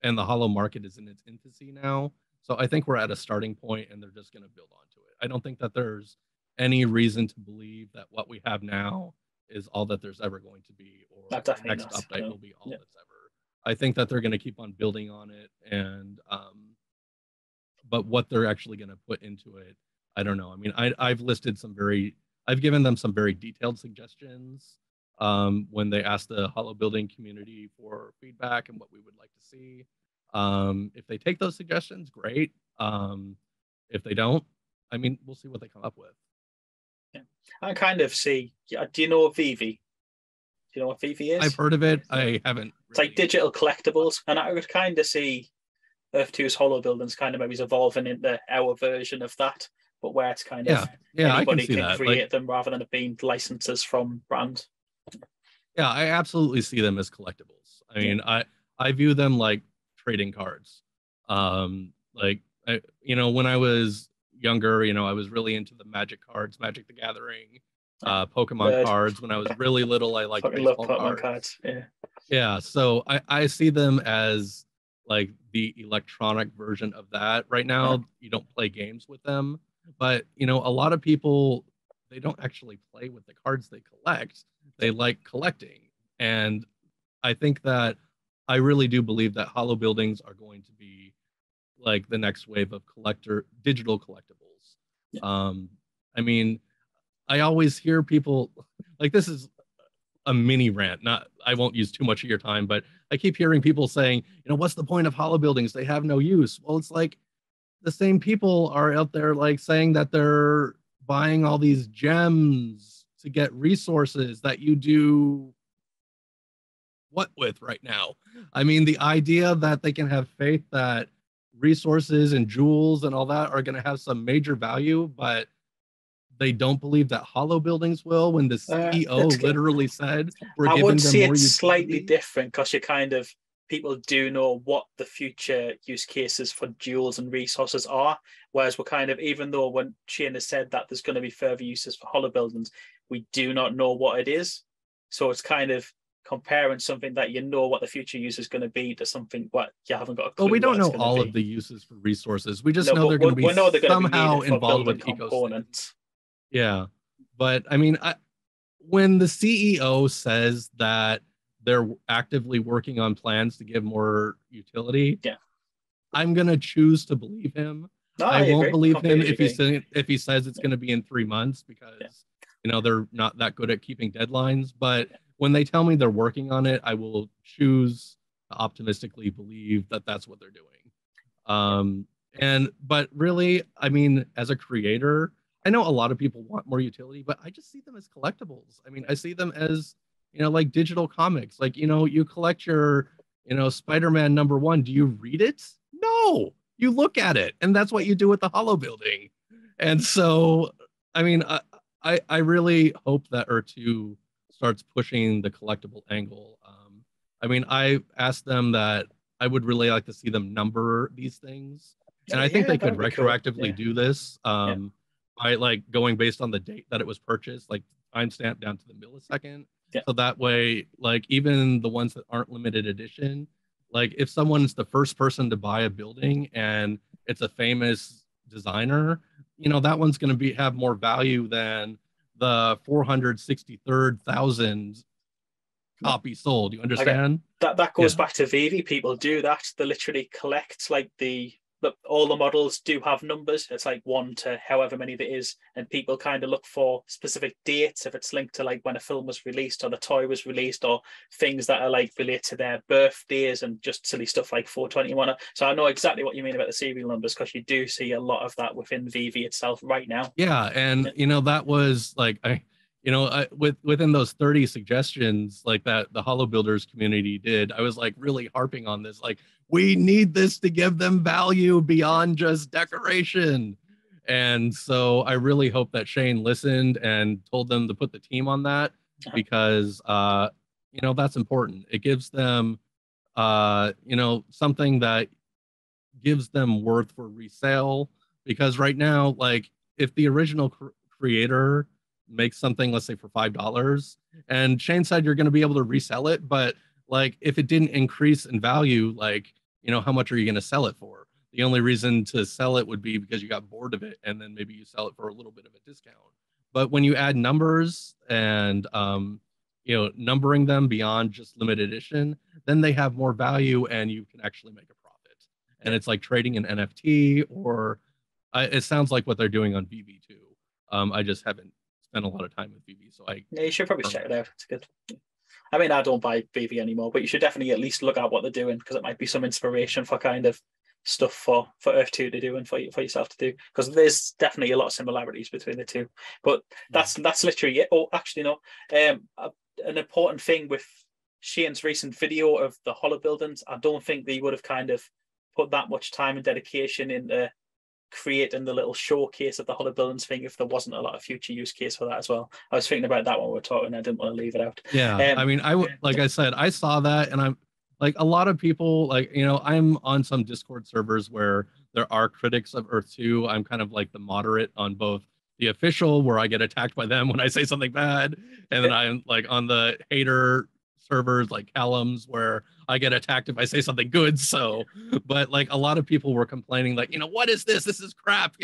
and the Holo market is in its infancy now. So I think we're at a starting point and they're just going to build onto it. I don't think that there's any reason to believe that what we have now is all that there's ever going to be, or the next update will be all that's ever. I think that they're going to keep on building on it, and but what they're actually going to put into it, I don't know. I mean, I've given them some very detailed suggestions when they asked the holo building community for feedback and what we would like to see. If they take those suggestions, great. If they don't, I mean, we'll see what they come up with. Yeah, I kind of see. Do you know Vivi? Do you know what Vivi is? I've heard of it. I haven't. It's like digital collectibles, and I would kind of see Earth 2's holobuildings kind of maybe evolving into our version of that, but where it's kind of anybody can create them rather than it being licenses from brands. Yeah, I absolutely see them as collectibles. I mean, I view them like trading cards. When I was younger, I was really into the Magic cards, Magic the Gathering, Pokemon cards. When I was really little, I liked baseball cards. Yeah. So I see them as like the electronic version of that. Right now, you don't play games with them, but a lot of people, they don't actually play with the cards they collect. They like collecting. And I think that I really do believe that holo buildings are going to be like the next wave of digital collectibles. I mean, I always hear people like, this is a mini rant, I won't use too much of your time, but I keep hearing people saying, what's the point of holo buildings? They have no use. Well, it's like the same people are out there like saying that they're buying all these gems to get resources that you do what with right now. I mean, the idea that they can have faith that resources and jewels and all that are going to have some major value, but they don't believe that hollow buildings will, when the CEO literally said we're I giving would them say more it's utility. slightly different because you kind of people do know what the future use cases for jewels and resources are. Whereas we're kind of, even though when Shane has said that there's going to be further uses for hollow buildings, we do not know what it is. So it's kind of comparing something that you know what the future use is going to be to something what you haven't got a clue. Well, we don't know all of the uses for resources. We just No, know but they're going to be we know they're going to be somehow needed for involved building with components. Yeah, but I mean, when the CEO says that they're actively working on plans to give more utility, yeah, I'm gonna choose to believe him. No, I won't believe him if he says it's going to be in 3 months, because they're not that good at keeping deadlines. But when they tell me they're working on it, I will choose to optimistically believe that that's what they're doing. But really, I mean, as a creator, I know a lot of people want more utility, but I just see them as collectibles. I mean, I see them as, like digital comics. Like, you collect your, Spider-Man #1. Do you read it? No, you look at it, and that's what you do with the holo building. And so, I mean, I really hope that R2 starts pushing the collectible angle. I mean, I asked them that I would really like to see them number these things, and I think they could retroactively do this by like going based on the date that it was purchased, like timestamp down to the millisecond. So that way, like even the ones that aren't limited edition, like if someone's the first person to buy a building and it's a famous designer, that one's going to have more value than the 463,000 copy sold. You understand? That goes back to Vivi. People do that. They literally collect like all the models do have numbers. It's like 1 to however many there is, and people kind of look for specific dates if it's linked to like when a film was released or the toy was released, or things that are like related to their birthdays and just silly stuff like 421. So I know exactly what you mean about the serial numbers, because you do see a lot of that within Vivi itself right now. Yeah, and that was like within those 30 suggestions like that the holo builders community did, I was like really harping on this, like we need this to give them value beyond just decoration. And so I really hope that Shane listened and told them to put the team on that, because that's important. It gives them something that gives them worth for resale, because right now, like if the original creator makes something, let's say for $5, and Shane said you're going to be able to resell it, but like if it didn't increase in value, like how much are you going to sell it for? The only reason to sell it would be because you got bored of it, and then maybe you sell it for a little bit of a discount. But when you add numbers and numbering them beyond just limited edition, then they have more value and you can actually make a profit. And it's like trading an NFT, or it sounds like what they're doing on VV too. I just haven't spent a lot of time with VV, so you should probably check it out. It's good. I mean, I don't buy VV anymore, but you should definitely at least look at what they're doing, because it might be some inspiration for kind of stuff for Earth 2 to do and for yourself to do, because there's definitely a lot of similarities between the two. But that's literally it. Oh, actually, no. An important thing with Shane's recent video of the holo buildings, I don't think they would have kind of put that much time and dedication into creating the little showcase of the holo buildings thing if there wasn't a lot of future use case for that as well. I was thinking about that when we were talking. I didn't want to leave it out. Yeah, I mean, like I said, I saw that, and I'm like, a lot of people, like, I'm on some Discord servers where there are critics of Earth 2. I'm kind of like the moderate on both the official, where I get attacked by them when I say something bad, and then I'm like on the hater servers like Callum's, where I get attacked if I say something good. So, but like a lot of people were complaining, like, what is this? This is crap.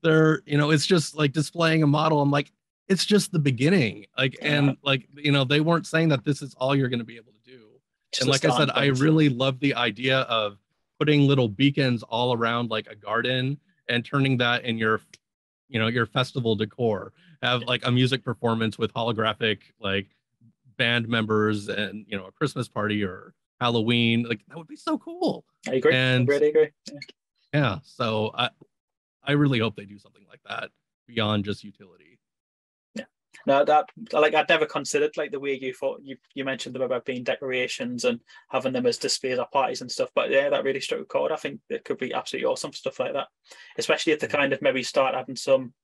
They're, it's just like displaying a model. I'm like, it's just the beginning. Like, and like, they weren't saying that this is all you're going to be able to do. And like I said, I really love the idea of putting little beacons all around like a garden and turning that in your festival decor. Have like a music performance with holographic like band members, and a Christmas party or Halloween. Like that would be so cool. I agree. And I really agree. Yeah, so I really hope they do something like that beyond just utility. Yeah, No, that like I'd never considered like the way you thought you mentioned them about being decorations and having them as displays at parties and stuff. But yeah, that really struck a chord. I think it could be absolutely awesome stuff like that, especially if they kind of maybe start having some,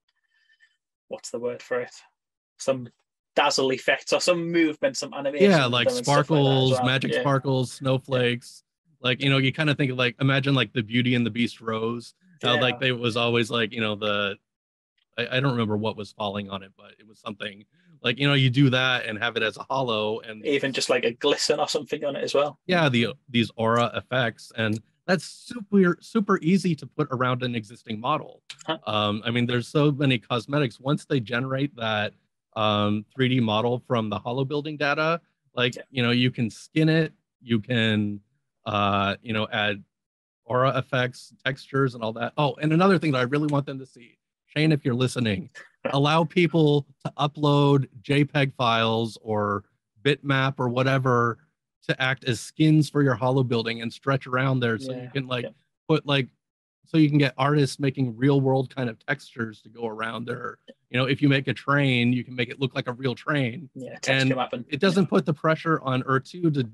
what's the word for it? Some dazzle effects or some movement, some animation. Yeah, like sparkles, well. magic sparkles, snowflakes. Like, you know, you kind of think of like, imagine like the Beauty and the Beast rose. Like they was always like, you know, I don't remember what was falling on it, but it was something like, you know, you do that and have it as a holo, and even just like a glisten or something on it as well. Yeah, these aura effects, and that's super easy to put around an existing model. Huh. I mean, there's so many cosmetics. Once they generate that 3D model from the holo building data, like you know, you can skin it, you can you know, add aura effects, textures, and all that. Oh, and another thing that I really want them to see, Shane, if you're listening, allow people to upload JPEG files or bitmap or whatever to act as skins for your holo building and stretch around there, so you can like put like, so you can get artists making real world kind of textures to go around there. You know, if you make a train, you can make it look like a real train. And it doesn't put the pressure on Ur2 to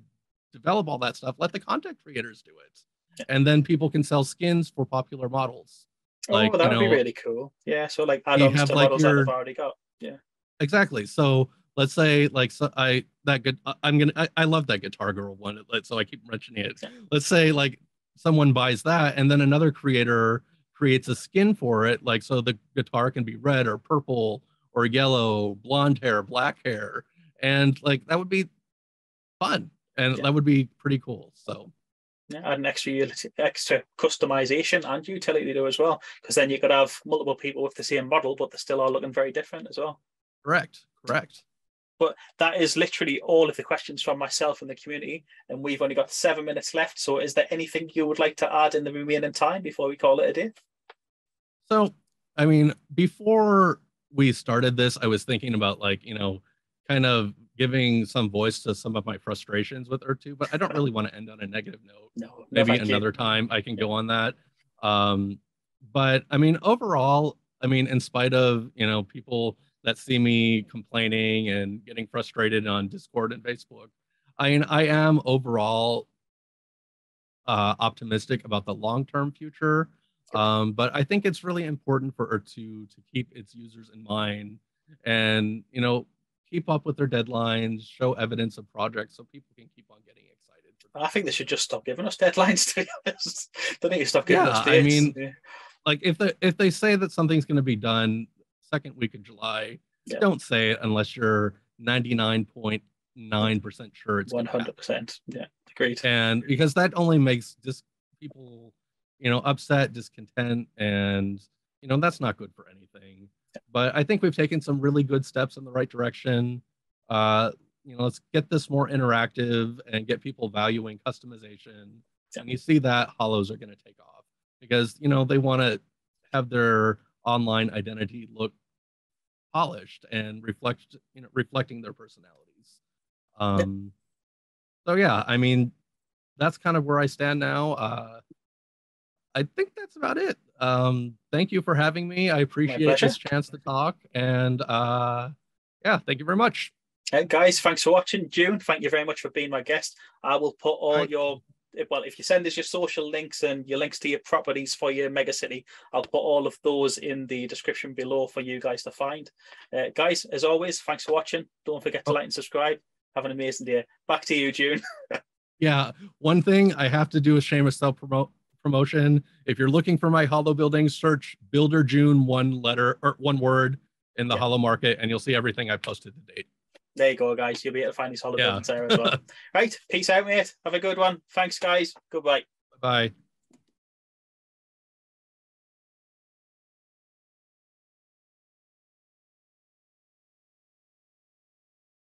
develop all that stuff. Let the content creators do it. And then people can sell skins for popular models. Like, that would be really cool. Yeah, so like add-ons to like models that I've already got. Yeah, exactly. So let's say like, so I love that Guitar Girl one, so I keep mentioning it. Let's say like someone buys that, and then another creator creates a skin for it, like so the guitar can be red or purple or yellow, blonde hair, black hair, and like that would be fun, and that would be pretty cool. So add an extra customization and utility to as well, because then you could have multiple people with the same model, but they're still all looking very different as well. Correct. But that is literally all of the questions from myself and the community, and we've only got 7 minutes left. So is there anything you would like to add in the remaining time before we call it a day? So, I mean, before we started this, I was thinking about like, you know, kind of giving some voice to some of my frustrations with Ur2, but I don't really want to end on a negative note. No, maybe another time I can go on that. But I mean, overall, I mean, in spite of, you know, people that see me complaining and getting frustrated on Discord and Facebook, I mean, I am overall optimistic about the long-term future. But I think it's really important for Ur2 to keep its users in mind and, you know, keep up with their deadlines, show evidence of projects so people can keep on getting excited. I think they should just stop giving us deadlines, to be honest. They need to stop giving us dates. I mean, like if they say that something's going to be done second week of July, don't say it unless you're 99.9% sure it's 100%. Yeah, agreed. And because that only makes people, you know, upset, discontent, and you know that's not good for anything. But I think we've taken some really good steps in the right direction. You know, let's get this more interactive and get people valuing customization. And you see that holos are going to take off because, you know, they want to have their online identity look polished and reflecting their personalities. So yeah, I mean, that's kind of where I stand now. I think that's about it. Thank you for having me. I appreciate this chance to talk. And yeah, thank you very much. Hey guys, thanks for watching. June, thank you very much for being my guest. I will put all your, well, if you send us your social links and your links to your properties for your megacity, I'll put all of those in the description below for you guys to find. Guys, as always, thanks for watching. Don't forget to like and subscribe. Have an amazing day. Back to you, June. Yeah, one thing I have to do is shameless self-promotion. If you're looking for my holo buildings, search BuilderJun, one word in the holo market, and you'll see everything I posted to date. There you go, guys. You'll be able to find these holo buildings there as well. Right, peace out, mate. Have a good one. Thanks, guys. Goodbye. Bye.